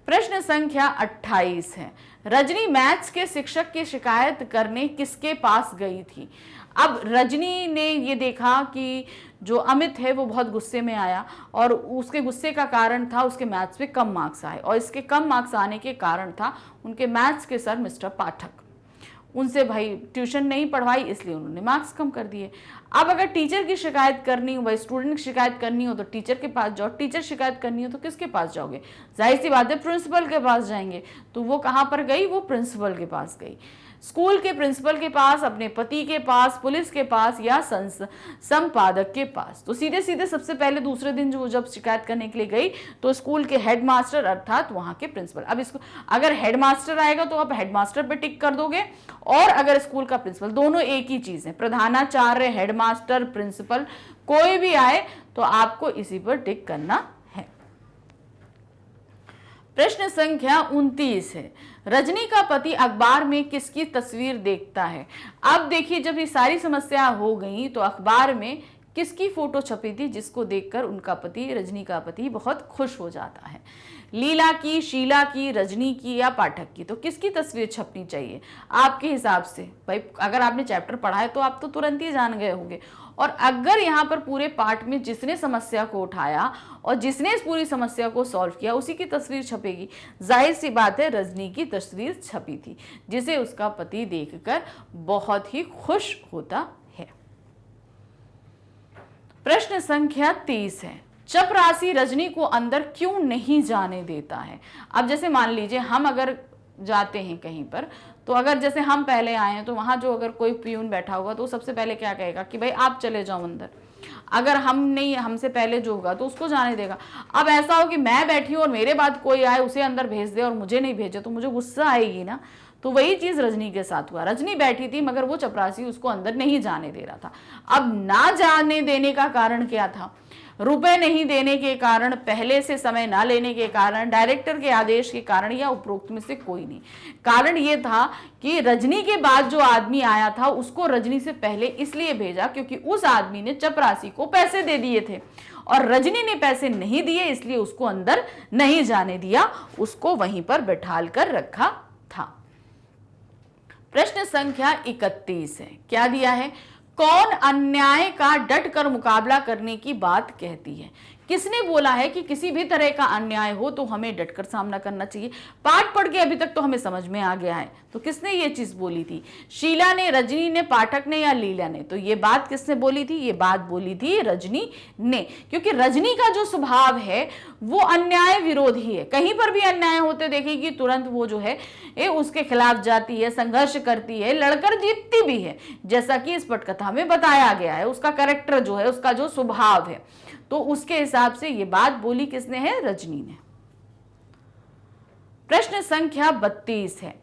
प्रश्न संख्या 28 है, रजनी मैथ्स के शिक्षक की शिकायत करने किसके पास गई थी। अब रजनी ने ये देखा कि जो अमित है वो बहुत गुस्से में आया और उसके गुस्से का कारण था उसके मैथ्स पे कम मार्क्स आए, और इसके कम मार्क्स आने के कारण था उनके मैथ्स के सर मिस्टर पाठक, उनसे भाई ट्यूशन नहीं पढ़वाई इसलिए उन्होंने मार्क्स कम कर दिए। अब अगर टीचर की शिकायत करनी हो, भाई स्टूडेंट की शिकायत करनी हो तो टीचर के पास जाओ, टीचर शिकायत करनी हो तो किसके पास जाओगे, जाहिर सी बात है प्रिंसिपल के पास जाएंगे। तो वो कहाँ पर गई, वो प्रिंसिपल के पास गई, स्कूल के प्रिंसिपल के पास, अपने पति के पास, पुलिस के पास या संपादक के पास। तो सीधे सीधे सबसे पहले दूसरे दिन जो जब शिकायत करने के लिए गई तो स्कूल के हेडमास्टर अर्थात वहां के प्रिंसिपल। अब इसको अगर हेडमास्टर आएगा तो आप हेडमास्टर पे टिक कर दोगे, और अगर स्कूल का प्रिंसिपल, दोनों एक ही चीज है, प्रधानाचार्य, हेडमास्टर, प्रिंसिपल कोई भी आए तो आपको इसी पर टिक करना है। प्रश्न संख्या 29 है, रजनी का पति अखबार में किसकी तस्वीर देखता है। अब देखिए जब ये सारी समस्या हो गई तो अखबार में किसकी फोटो छपी थी जिसको देखकर उनका पति, रजनी का पति बहुत खुश हो जाता है। लीला की, शीला की, रजनी की या पाठक की, तो किसकी तस्वीर छपनी चाहिए आपके हिसाब से। भाई अगर आपने चैप्टर पढ़ा है तो आप तो तुरंत ही जान गए होंगे, और अगर यहाँ पर पूरे पाठ में जिसने समस्या को उठाया और जिसने इस पूरी समस्या को सॉल्व किया उसी की तस्वीर छपेगी। जाहिर सी बात है रजनी की तस्वीर छपी थी जिसे उसका पति देखकर बहुत ही खुश होता है। प्रश्न संख्या 30 है, चपरासी रजनी को अंदर क्यों नहीं जाने देता है। अब जैसे मान लीजिए हम अगर जाते हैं कहीं पर, तो अगर जैसे हम पहले आए हैं तो वहां जो अगर कोई प्यून बैठा होगा तो सबसे पहले क्या कहेगा कि भाई आप चले जाओ अंदर। अगर हम नहीं, हमसे पहले जो होगा तो उसको जाने देगा। अब ऐसा हो कि मैं बैठी हूं और मेरे बाद कोई आए उसे अंदर भेज दे और मुझे नहीं भेजे तो मुझे गुस्सा आएगी ना। तो वही चीज रजनी के साथ हुआ, रजनी बैठी थी मगर वो चपरासी उसको अंदर नहीं जाने दे रहा था। अब ना जाने देने का कारण क्या था, रुपए नहीं देने के कारण, पहले से समय ना लेने के कारण, डायरेक्टर के आदेश के कारण, या उपरोक्त में से कोई नहीं। कारण ये था कि रजनी के बाद जो आदमी आया था उसको रजनी से पहले इसलिए भेजा क्योंकि उस आदमी ने चपरासी को पैसे दे दिए थे और रजनी ने पैसे नहीं दिए इसलिए उसको अंदर नहीं जाने दिया, उसको वहीं पर बैठाल कर रखा था। प्रश्न संख्या 31 है, क्या दिया है, कौन अन्याय का डट कर मुकाबला करने की बात कहती है। किसने बोला है कि किसी भी तरह का अन्याय हो तो हमें डटकर सामना करना चाहिए। पाठ पढ़ के अभी तक तो हमें समझ में आ गया है, तो किसने ये चीज बोली थी, शीला ने, रजनी ने, पाठक ने या लीला ने। तो ये बात किसने बोली थी, ये बात बोली थी रजनी ने, क्योंकि रजनी का जो स्वभाव है वो अन्याय विरोधी है। कहीं पर भी अन्याय होते देखेगी तुरंत वो जो है उसके खिलाफ जाती है, संघर्ष करती है, लड़कर जीतती भी है, जैसा कि इस पटकथा में बताया गया है। उसका कैरेक्टर जो है, उसका जो स्वभाव है, तो उसके हिसाब से ये बात बोली किसने है, रजनी ने। प्रश्न संख्या 32 है,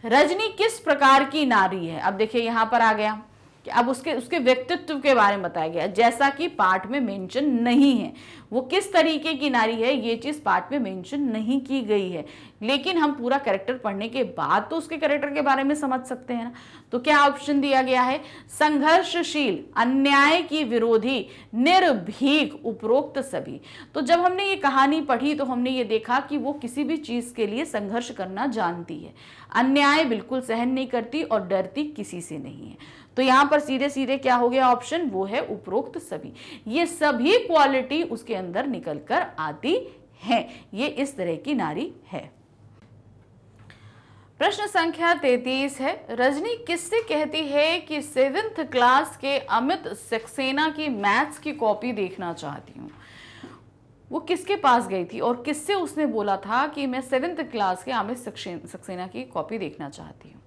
रजनी किस प्रकार की नारी है। अब देखिए यहां पर आ गया कि अब उसके व्यक्तित्व के बारे में बताया गया, जैसा कि पाठ में मेंशन नहीं है। वो किस तरीके की नारी है ये चीज पाठ में मेंशन नहीं की गई है, लेकिन हम पूरा कैरेक्टर पढ़ने के बाद तो उसके कैरेक्टर के बारे में समझ सकते हैं ना। तो क्या ऑप्शन दिया गया है, संघर्षशील, अन्याय की विरोधी, निर्भीक, उपरोक्त सभी। तो जब हमने ये कहानी पढ़ी तो हमने ये देखा कि वो किसी भी चीज के लिए संघर्ष करना जानती है, अन्याय बिल्कुल सहन नहीं करती और डरती किसी से नहीं है। तो यहां पर सीधे सीधे क्या हो गया ऑप्शन, वो है उपरोक्त सभी। ये सभी क्वालिटी उसके अंदर निकल कर आती है, ये इस तरह की नारी है। प्रश्न संख्या 33 है, रजनी किससे कहती है कि 7th क्लास के अमित सक्सेना की मैथ्स की कॉपी देखना चाहती हूँ। वो किसके पास गई थी और किससे उसने बोला था कि मैं 7th क्लास के अमित सक्सेना की कॉपी देखना चाहती हूँ।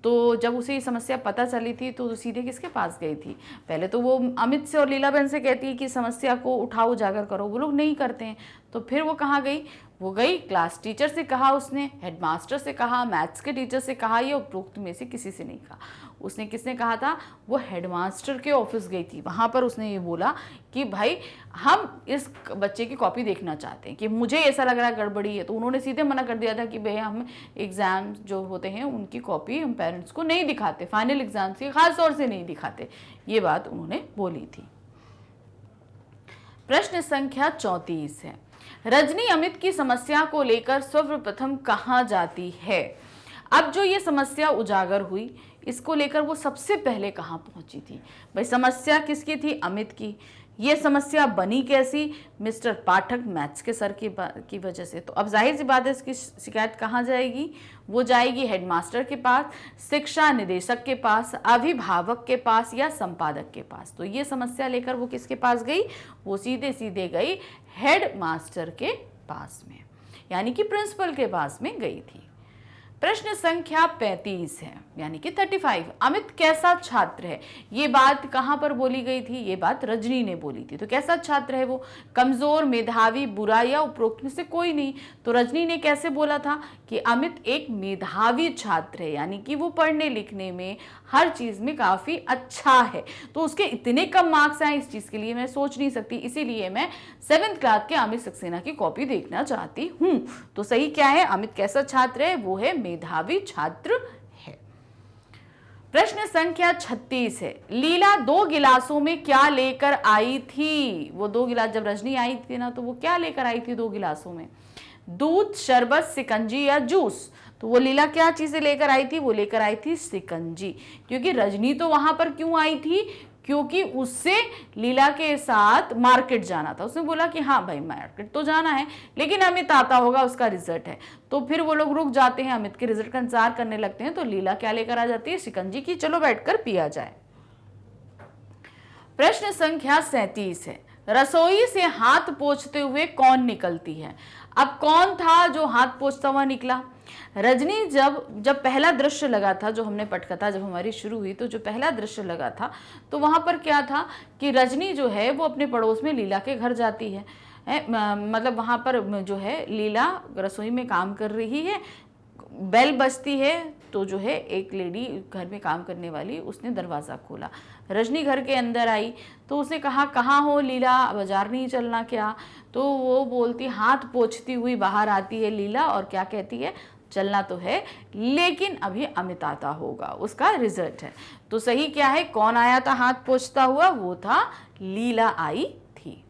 तो जब उसे ये समस्या पता चली थी तो सीधे किसके पास गई थी, पहले तो वो अमित से और लीलाबेन से कहती है कि समस्या को उठाओ उजागर करो, वो लोग नहीं करते हैं। तो फिर वो कहाँ गई, वो गई क्लास टीचर से कहा, उसने हेडमास्टर से कहा, मैथ्स के टीचर से कहा, या उपरोक्त में से किसी से नहीं कहा। उसने किसने कहा था, वो हेडमास्टर के ऑफिस गई थी, वहाँ पर उसने ये बोला कि भाई हम इस बच्चे की कॉपी देखना चाहते हैं कि मुझे ऐसा लग रहा है गड़बड़ी है। तो उन्होंने सीधे मना कर दिया था कि भाई हम एग्ज़ाम जो होते हैं उनकी कॉपी हम पेरेंट्स को नहीं दिखाते, फाइनल एग्जाम्स की खास तौर से नहीं दिखाते, ये बात उन्होंने बोली थी। प्रश्न संख्या 34 है, रजनी अमित की समस्या को लेकर सर्वप्रथम कहाँ जाती है। अब जो ये समस्या उजागर हुई, इसको लेकर वो सबसे पहले कहाँ पहुंची थी। भाई समस्या किसकी थी, अमित की। ये समस्या बनी कैसी, मिस्टर पाठक मैथ्स के सर की वजह से। तो अब जाहिर सी बात है इसकी शिकायत कहाँ जाएगी, वो जाएगी हेडमास्टर के पास, शिक्षा निदेशक के पास, अभिभावक के पास या संपादक के पास। तो ये समस्या लेकर वो किसके पास गई, वो सीधे सीधे गई हेडमास्टर के पास में, यानी कि प्रिंसिपल के पास में गई थी। प्रश्न संख्या 35 है, यानी कि 35। अमित कैसा छात्र है, ये बात कहाँ पर बोली गई थी, ये बात रजनी ने बोली थी। तो कैसा छात्र है वो, कमजोर, मेधावी, बुरा या उपरोक्त में से कोई नहीं। तो रजनी ने कैसे बोला था कि अमित एक मेधावी छात्र है, यानी कि वो पढ़ने लिखने में हर चीज में काफी अच्छा है। तो उसके इतने कम मार्क्स आए, इस चीज के लिए मैं सोच नहीं सकती, इसीलिए मैं 7th क्लास के अमित सक्सेना की कॉपी देखना चाहती हूँ। तो सही क्या है, अमित कैसा छात्र है, वो है मेधावी छात्र है। प्रश्न संख्या 36 है, लीला 2 गिलासों में क्या लेकर आई थी। वो 2 गिलास, जब रजनी आई थी ना, तो वो क्या लेकर आई थी 2 गिलासों में, दूध, शरबत, सिकंजी या जूस। तो वो लीला क्या चीजें लेकर आई थी, वो लेकर आई थी सिकंजी। क्योंकि रजनी तो वहां पर क्यों आई थी, क्योंकि उससे लीला के साथ मार्केट जाना था। उसने बोला कि हाँ भाई मार्केट तो जाना है, लेकिन अमित आता होगा, उसका रिजल्ट है। तो फिर वो लोग रुक जाते हैं, अमित के रिजल्ट का इंतजार करने लगते हैं। तो लीला क्या लेकर आ जाती है, शिकंजी की, चलो बैठकर पिया जाए। प्रश्न संख्या 37 है, रसोई से हाथ पोंछते हुए कौन निकलती है। अब कौन था जो हाथ पोंछता हुआ निकला। रजनी जब पहला दृश्य लगा था, जो हमने पटकथा जब हमारी शुरू हुई, तो जो पहला दृश्य लगा था, तो वहां पर क्या था कि रजनी जो है वो अपने पड़ोस में लीला के घर जाती है। मतलब वहां पर जो है लीला रसोई में काम कर रही है, बेल बजती है, तो जो है एक लेडी घर में काम करने वाली, उसने दरवाज़ा खोला। रजनी घर के अंदर आई तो उसने कहा, कहाँ हो लीला, बाजार नहीं चलना क्या। तो वो बोलती, हाथ पोंछती हुई बाहर आती है लीला और क्या कहती है, चलना तो है लेकिन अभी अमित आता होगा, उसका रिजल्ट है। तो सही क्या है, कौन आया था हाथ पोंछता हुआ, वो था लीला आई थी।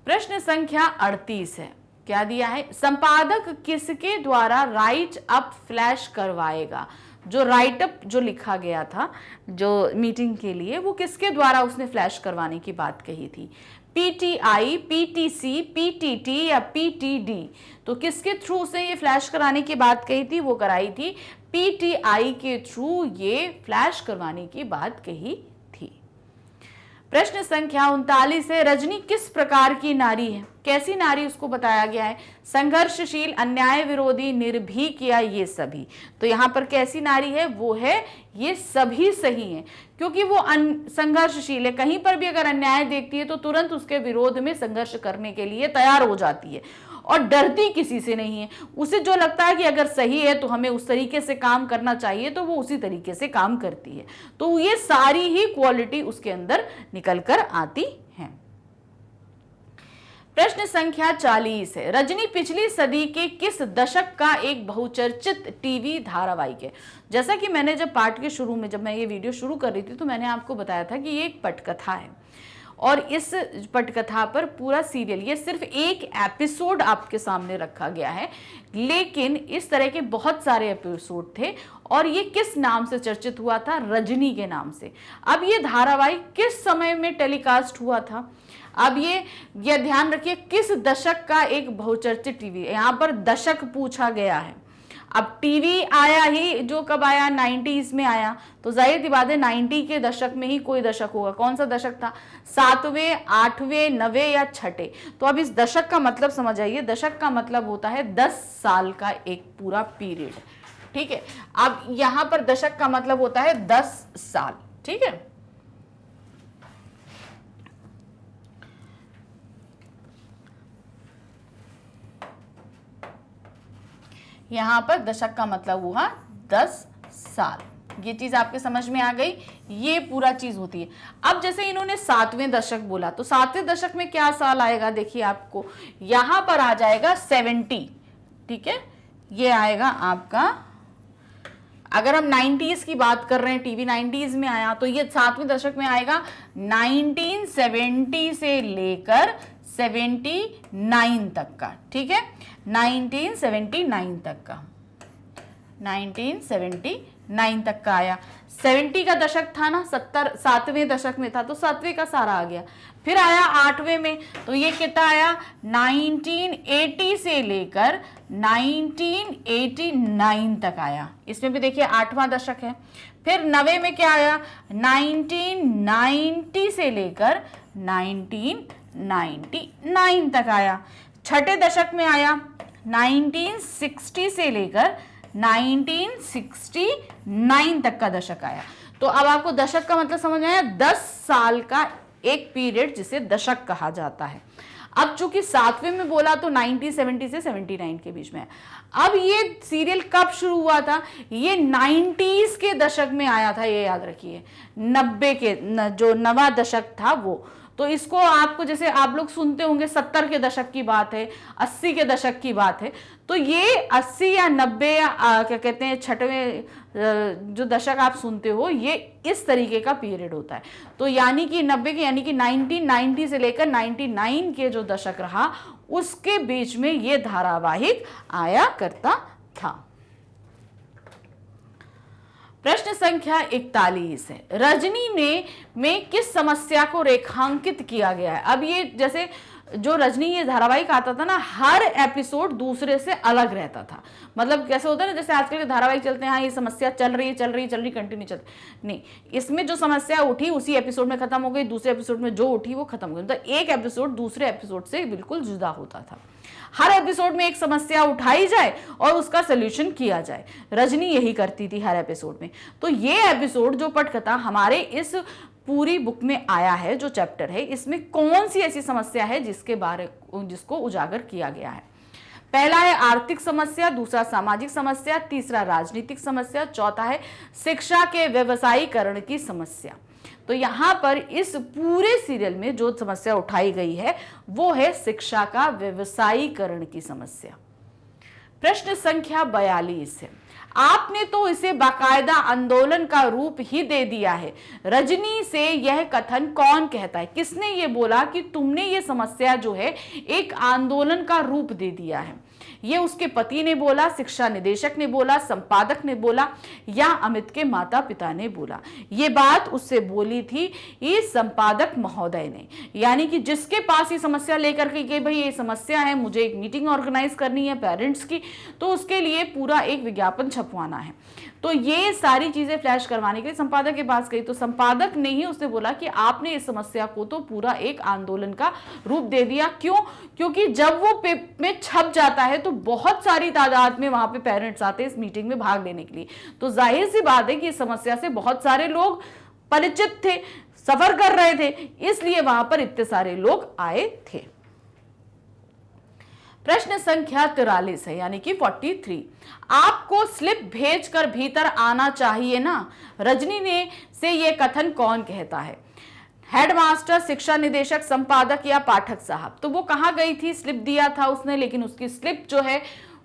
प्रश्न संख्या 38 है, क्या दिया है, संपादक किसके द्वारा राइट अप फ्लैश करवाएगा। जो राइट अप जो लिखा गया था जो मीटिंग के लिए, वो किसके द्वारा उसने फ्लैश करवाने की बात कही थी, पीटीआई, पीटीसी, पीटीटी या पीटीडी। तो किसके थ्रू से ये फ्लैश कराने की बात कही थी, वो कराई थी पीटीआई के थ्रू ये फ्लैश करवाने की बात कही थी। प्रश्न संख्या 39 है, रजनी किस प्रकार की नारी है, कैसी नारी उसको बताया गया है, संघर्षशील, अन्याय विरोधी, निर्भीक या ये सभी। तो यहाँ पर कैसी नारी है, वो है ये सभी सही है, क्योंकि वो संघर्षशील है, कहीं पर भी अगर अन्याय देखती है तो तुरंत उसके विरोध में संघर्ष करने के लिए तैयार हो जाती है और डरती किसी से नहीं है। उसे जो लगता है कि अगर सही है तो हमें उस तरीके से काम करना चाहिए, तो वो उसी तरीके से काम करती है। तो ये सारी ही क्वालिटी उसके अंदर निकल कर आती है। प्रश्न संख्या 40 है, रजनी पिछली सदी के किस दशक का एक बहुचर्चित टीवी धारावाहिक है। जैसा कि मैंने जब पाठ के शुरू में, जब मैं ये वीडियो शुरू कर रही थी, तो मैंने आपको बताया था कि ये एक पटकथा है और इस पटकथा पर पूरा सीरियल, ये सिर्फ एक एपिसोड आपके सामने रखा गया है, लेकिन इस तरह के बहुत सारे एपिसोड थे और ये किस नाम से चर्चित हुआ था, रजनी के नाम से। अब ये धारावाहिक किस समय में टेलीकास्ट हुआ था, अब ये ध्यान रखिए किस दशक का एक बहुचर्चित टीवी, यहाँ पर दशक पूछा गया है। अब टीवी आया ही जो कब आया, 90s में आया, तो जाहिर सी बात है 90 के दशक में ही कोई दशक होगा। कौन सा दशक था, 7वें, 8वें, 9वें या 6ठे। तो अब इस दशक का मतलब समझ आइए, दशक का मतलब होता है 10 साल का एक पूरा पीरियड, ठीक है। अब यहां पर दशक का मतलब होता है 10 साल, ठीक है। यहां पर दशक का मतलब हुआ 10 साल। ये चीज आपके समझ में आ गई, ये पूरा चीज होती है। अब जैसे इन्होंने 7वें दशक बोला, तो 7वें दशक में क्या साल आएगा, देखिए आपको यहां पर आ जाएगा 70, ठीक है। ये आएगा आपका, अगर हम 90s की बात कर रहे हैं, टीवी 90s में आया, तो ये 7वें दशक में आएगा 1970 से लेकर 1979 तक का, ठीक है, 1979 तक का, 1979 तक का आया। 70 का दशक था ना, 7वें दशक में था, तो 7वें का सारा आ गया। फिर आया 8वें में, तो ये कितना आया, 1980 से लेकर 1989 तक आया। इसमें भी देखिए 8वां दशक है। फिर 90 में क्या आया, 1990 से लेकर 1999 तक आया। छठे दशक में आया 1960 से लेकर 1969 तक का दशक आया। तो अब आपको दशक का मतलब समझ आया, 10 साल का एक पीरियड जिसे दशक कहा जाता है। अब चूंकि 7वें में बोला तो 1970 से 79 के बीच में है। अब ये सीरियल कब शुरू हुआ था, ये 90s के दशक में आया था, ये याद रखिए। 90 के जो नवा दशक था वो, तो इसको आपको, जैसे आप लोग सुनते होंगे 70 के दशक की बात है, 80 के दशक की बात है, तो ये 80 या 90 या क्या कहते हैं, छठवें जो दशक आप सुनते हो, ये इस तरीके का पीरियड होता है। तो यानी कि 90 के, यानी कि 1990 से लेकर 99 के जो दशक रहा, उसके बीच में ये धारावाहिक आया करता था। प्रश्न संख्या 41 है, रजनी में किस समस्या को रेखांकित किया गया है। अब ये जैसे जो रजनी ये धारावाहिक आता था ना, हर एपिसोड दूसरे से अलग रहता था। मतलब कैसे होता है ना, जैसे आजकल के धारावाहिक चलते हैं, हाँ ये समस्या चल रही कंटिन्यू चलती, नहीं, इसमें जो समस्या उठी उसी एपिसोड में खत्म हो गई, दूसरे एपिसोड में जो उठी वो खत्म हो गई। मतलब एक एपिसोड दूसरे एपिसोड से बिल्कुल जुदा होता था। हर एपिसोड में एक समस्या उठाई जाए और उसका सोल्यूशन किया जाए। रजनी यही करती थी हर एपिसोड में। तो ये एपिसोड जो पटकथा हमारे इस पूरी बुक में आया है, जो चैप्टर है, इसमें कौन सी ऐसी समस्या है जिसको उजागर किया गया है। पहला है आर्थिक समस्या, दूसरा सामाजिक समस्या, तीसरा राजनीतिक समस्या, चौथा है शिक्षा के व्यवसायीकरण की समस्या। तो यहां पर इस पूरे सीरियल में जो समस्या उठाई गई है वो है शिक्षा का व्यवसायीकरण की समस्या। प्रश्न संख्या 42 है, आपने तो इसे बाकायदा आंदोलन का रूप ही दे दिया है। रजनी से यह कथन कौन कहता है? किसने ये बोला कि तुमने ये समस्या जो है एक आंदोलन का रूप दे दिया है? ये उसके पति ने बोला, शिक्षा निदेशक ने बोला, संपादक ने बोला, या अमित के माता पिता ने बोला? ये बात उससे बोली थी इस संपादक महोदय ने, यानी कि जिसके पास ये समस्या लेकर के गए, भाई ये समस्या है, मुझे एक मीटिंग ऑर्गेनाइज करनी है पेरेंट्स की, तो उसके लिए पूरा एक विज्ञापन छपवाना है। तो ये सारी चीजें फ्लैश करवाने के लिए संपादक के पास गई। तो संपादक ने ही उससे बोला कि आपने इस समस्या को तो पूरा एक आंदोलन का रूप दे दिया। क्यों? क्योंकि जब वो पेपर में छप जाता है तो बहुत सारी तादाद में वहां पे पेरेंट्स आते हैं इस मीटिंग में भाग लेने के लिए। तो जाहिर सी बात है कि इस समस्या से बहुत सारे लोग परिचित थे, सफर कर रहे थे, इसलिए वहां पर इतने सारे लोग आए थे। प्रश्न संख्या 43 है, यानी कि 43। आपको स्लिप भेजकर भीतर आना चाहिए ना, रजनी ने से यह कथन कौन कहता है? हेडमास्टर, शिक्षा निदेशक, संपादक या पाठक साहब? तो वो कहाँ गई थी? स्लिप दिया था उसने, लेकिन उसकी स्लिप जो है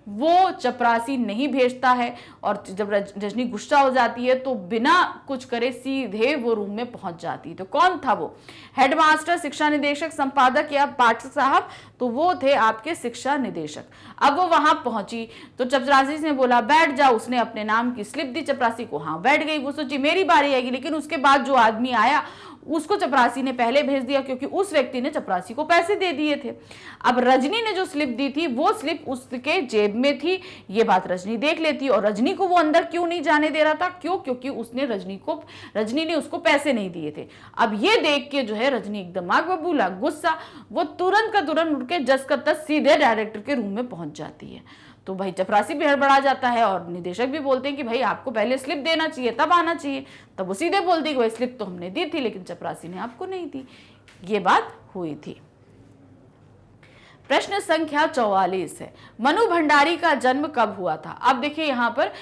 वो चपरासी नहीं भेजता है, और जब रजनी गुस्सा हो जाती है तो बिना कुछ करे सीधे वो रूम में पहुंच जाती है। तो कौन था वो? हेडमास्टर, शिक्षा निदेशक, संपादक या पाठक साहब? तो वो थे आपके शिक्षा निदेशक। अब वो वहां पहुंची तो चपरासी ने बोला बैठ जाओ, उसने अपने नाम की स्लिप दी चपरासी को, हाँ बैठ गई। वो सोची मेरी बारी आएगी, लेकिन उसके बाद जो आदमी आया उसको चपरासी ने पहले भेज दिया, क्योंकि उस व्यक्ति ने चपरासी को पैसे दे दिए थे। अब रजनी ने जो स्लिप दी थी वो स्लिप उसके जेब में थी, ये बात रजनी देख लेती, और रजनी को वो अंदर क्यों नहीं जाने दे रहा था? क्यों? क्योंकि रजनी ने उसको पैसे नहीं दिए थे। अब ये देख के जो है रजनी एकदम आग बबूला, गुस्सा, वो तुरंत का तुरंत उठ के जस का तस सीधे डायरेक्टर के रूम में पहुंच जाती है। तो भाई चपरासी भी हड़बड़ा जाता है, और निदेशक भी बोलते हैं कि भाई आपको पहले स्लिप देना चाहिए, तब आना चाहिए। तब वो सीधे बोलती कि भाई स्लिप तो हमने दी थी, लेकिन चपरासी ने आपको नहीं दी। ये बात हुई थी। प्रश्न संख्या 44 है, मनु भंडारी का जन्म कब हुआ था? अब देखिए यहाँ पर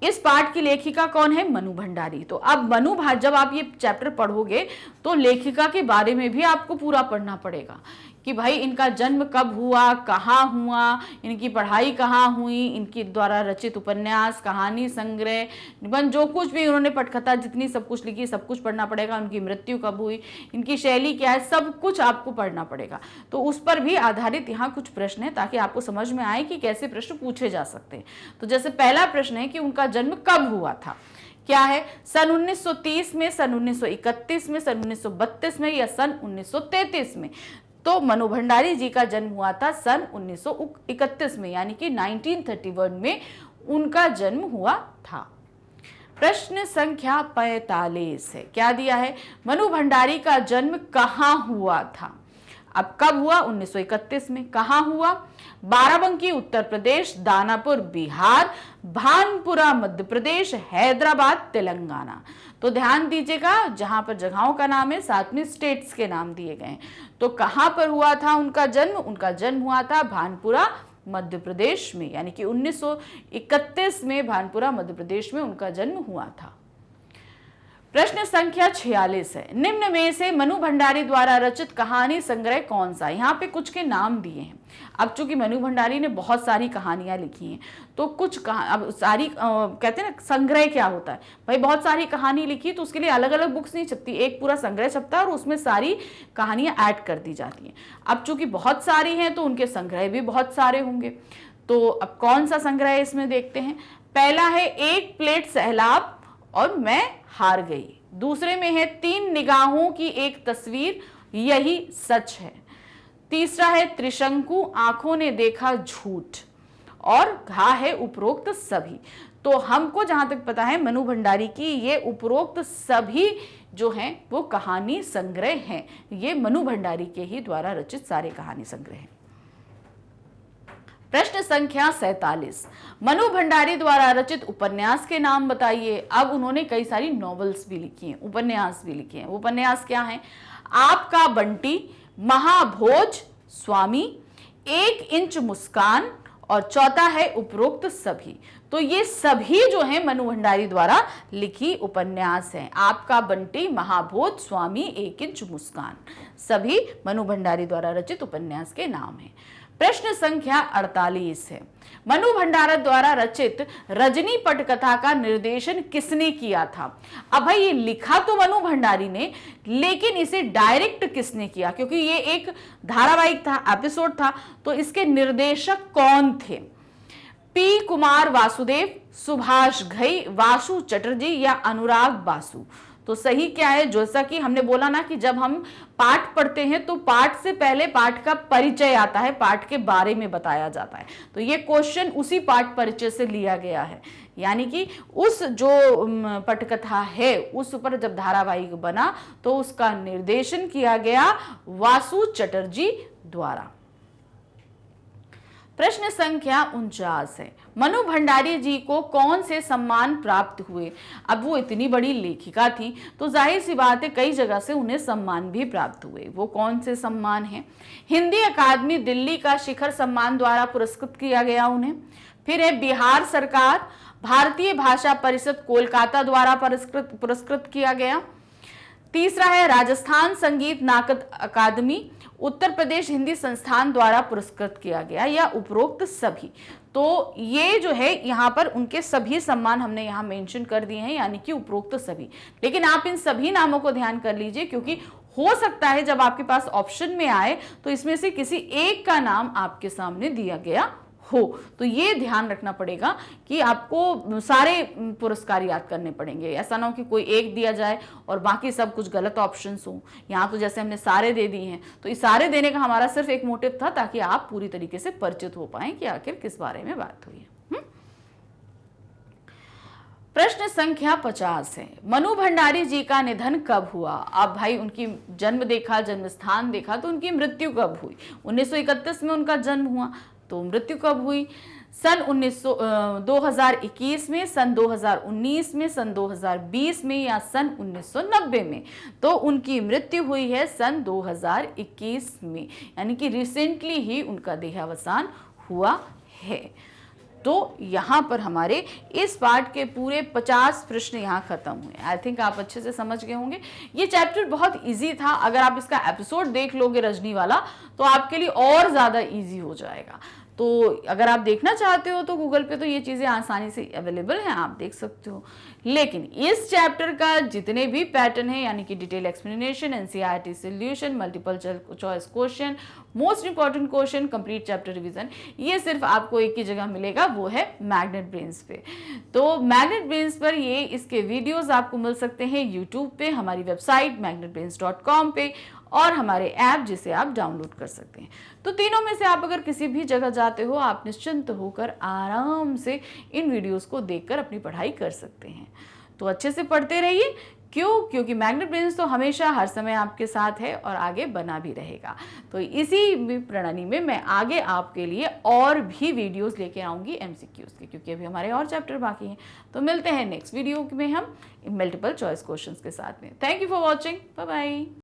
इस पाठ की लेखिका कौन है? मनु भंडारी। तो अब जब आप ये चैप्टर पढ़ोगे तो लेखिका के बारे में भी आपको पूरा पढ़ना पड़ेगा। कि भाई इनका जन्म कब हुआ, कहाँ हुआ, इनकी पढ़ाई कहाँ हुई, इनकी द्वारा रचित उपन्यास, कहानी संग्रह, निबंध, जो कुछ भी उन्होंने पटकथा जितनी सब कुछ लिखी सब कुछ पढ़ना पड़ेगा। उनकी मृत्यु कब हुई, इनकी शैली क्या है, सब कुछ आपको पढ़ना पड़ेगा। तो उस पर भी आधारित यहाँ कुछ प्रश्न है ताकि आपको समझ में आए कि कैसे प्रश्न पूछे जा सकते हैं। तो जैसे पहला प्रश्न है कि उनका जन्म कब हुआ था, क्या है, सन 1930 में, सन 1931 में, सन 1932 में या सन 1933 में। तो मनु भंडारी जी का जन्म हुआ था सन 1931 में, यानी कि 1931 में उनका जन्म हुआ था। प्रश्न संख्या 45 है, क्या दिया है, मनु भंडारी का जन्म कहाँ हुआ था। अब कब हुआ, 1931 में। कहाँ हुआ, बाराबंकी उत्तर प्रदेश, दानापुर बिहार, भानपुरा मध्य प्रदेश, हैदराबाद तेलंगाना। तो ध्यान दीजिएगा, जहां पर जगहों का नाम है साथ में स्टेट्स के नाम दिए गए हैं। तो कहां पर हुआ था उनका जन्म, उनका जन्म हुआ था भानपुरा मध्य प्रदेश में, यानी कि 1931 में भानपुरा मध्य प्रदेश में उनका जन्म हुआ था। प्रश्न संख्या 46 है, निम्न में से मनु भंडारी द्वारा रचित कहानी संग्रह कौन सा। यहाँ पे कुछ के नाम दिए हैं। अब चूंकि मनु भंडारी ने बहुत सारी कहानियां लिखी हैं, तो कुछ अब सारी कहते हैं ना, संग्रह क्या होता है भाई, बहुत सारी कहानी लिखी तो उसके लिए अलग अलग बुक्स नहीं छपती, एक पूरा संग्रह छपता है और उसमें सारी कहानियां ऐड कर दी जाती हैं। अब चूंकि बहुत सारी हैं तो उनके संग्रह भी बहुत सारे होंगे। तो अब कौन सा संग्रह है इसमें देखते हैं। पहला है एक प्लेट सैलाब और मैं हार गई। दूसरे में है तीन निगाहों की एक तस्वीर, यही सच है। तीसरा है त्रिशंकु, आंखों ने देखा झूठ। और घा है उपरोक्त सभी। तो हमको जहां तक पता है मनु भंडारी की ये उपरोक्त सभी जो हैं वो कहानी संग्रह हैं। ये मनु भंडारी के ही द्वारा रचित सारे कहानी संग्रह हैं। प्रश्न संख्या 47, मनु भंडारी द्वारा रचित उपन्यास के नाम बताइए। अब उन्होंने कई सारी नॉवेल्स भी लिखी हैं, उपन्यास भी लिखे हैं। उपन्यास क्या हैं, आपका बंटी, महाभोज, स्वामी, एक इंच मुस्कान और चौथा है उपरोक्त सभी। तो ये सभी जो है मनु भंडारी द्वारा लिखी उपन्यास हैं। आपका बंटी, महाभोज, स्वामी, एक इंच मुस्कान, सभी मनु भंडारी द्वारा रचित उपन्यास के नाम हैं। प्रश्न संख्या 48 है, मनु भंडारी द्वारा रचित रजनी पटकथा का निर्देशन किसने किया था। अब भाई ये लिखा तो मनु भंडारी ने, लेकिन इसे डायरेक्ट किसने किया, क्योंकि ये एक धारावाहिक था, एपिसोड था, तो इसके निर्देशक कौन थे। पी कुमार वासुदेव, सुभाष घई, वासु चटर्जी या अनुराग बासु। तो सही क्या है, जैसा कि हमने बोला ना कि जब हम पाठ पढ़ते हैं तो पाठ से पहले पाठ का परिचय आता है, पाठ के बारे में बताया जाता है। तो ये क्वेश्चन उसी पाठ परिचय से लिया गया है, यानी कि उस जो पटकथा है उस पर जब धारावाहिक बना तो उसका निर्देशन किया गया वासु चटर्जी द्वारा। प्रश्न संख्या 49 है, मनु भंडारी जी को कौन से सम्मान प्राप्त हुए। अब वो इतनी बड़ी लेखिका थी तो जाहिर सी बात है कई जगह से उन्हें सम्मान भी प्राप्त हुए। वो कौन से सम्मान हैं, हिंदी अकादमी दिल्ली का शिखर सम्मान द्वारा पुरस्कृत किया गया उन्हें। फिर है बिहार सरकार, भारतीय भाषा परिषद कोलकाता द्वारा पुरस्कृत किया गया। तीसरा है राजस्थान संगीत नाटक अकादमी, उत्तर प्रदेश हिंदी संस्थान द्वारा पुरस्कृत किया गया, या उपरोक्त सभी। तो ये जो है यहाँ पर उनके सभी सम्मान हमने यहाँ मेंशन कर दिए हैं, यानी कि उपरोक्त सभी। लेकिन आप इन सभी नामों को ध्यान कर लीजिए, क्योंकि हो सकता है जब आपके पास ऑप्शन में आए तो इसमें से किसी एक का नाम आपके सामने दिया गया हो। तो ये ध्यान रखना पड़ेगा कि आपको सारे पुरस्कार याद करने पड़ेंगे। ऐसा ना हो कि कोई एक दिया जाए और बाकी सब कुछ गलत ऑप्शंस हो। यहाँ तो जैसे हमने सारे दे दिए हैं, तो इस सारे देने का हमारा सिर्फ एक मोटिव था ताकि आप पूरी तरीके से परिचित हो पाएं कि आखिर किस बारे में बात हुई है। प्रश्न संख्या 50 है, मनु भंडारी जी का निधन कब हुआ। अब भाई उनकी जन्म देखा, जन्म स्थान देखा, तो उनकी मृत्यु कब हुई। 1931 में उनका जन्म हुआ, तो मृत्यु कब हुई, सन 2021 में, सन 2019 में, सन 2020 में या सन 1990 में। तो उनकी मृत्यु हुई है सन 2021 में, यानी कि रिसेंटली ही उनका देहावसान हुआ है। तो यहाँ पर हमारे इस पार्ट के पूरे 50 प्रश्न यहाँ खत्म हुए। आई थिंक आप अच्छे से समझ गए होंगे। ये चैप्टर बहुत इजी था, अगर आप इसका एपिसोड देख लोगे रजनी वाला तो आपके लिए और ज़्यादा इजी हो जाएगा। तो अगर आप देखना चाहते हो तो गूगल पे तो ये चीज़ें आसानी से अवेलेबल हैं, आप देख सकते हो। लेकिन इस चैप्टर का जितने भी पैटर्न है, यानी कि detail explanation, NCERT solution, multiple choice question, most important question, complete chapter revision, ये सिर्फ आपको एक ही जगह मिलेगा, वो है मैग्नेट ब्रेन्स पे। तो मैग्नेट ब्रेन्स पर ये इसके वीडियोस आपको मिल सकते हैं यूट्यूब पे, हमारी वेबसाइट magnetbrains.com पे, और हमारे ऐप जिसे आप डाउनलोड कर सकते हैं। तो तीनों में से आप अगर किसी भी जगह जाते हो, आप निश्चिंत होकर आराम से इन वीडियोस को देखकर अपनी पढ़ाई कर सकते हैं। तो अच्छे से पढ़ते रहिए, क्योंकि मैग्नेट ब्रेन्स तो हमेशा हर समय आपके साथ है और आगे बना भी रहेगा। तो इसी प्रणाली में मैं आगे आपके लिए और भी वीडियोस लेके आऊँगी MCQs के, क्योंकि अभी हमारे और चैप्टर बाकी हैं। तो मिलते हैं नेक्स्ट वीडियो में हम मल्टीपल चॉइस क्वेश्चंस के साथ में। Thank you for watching, bye bye.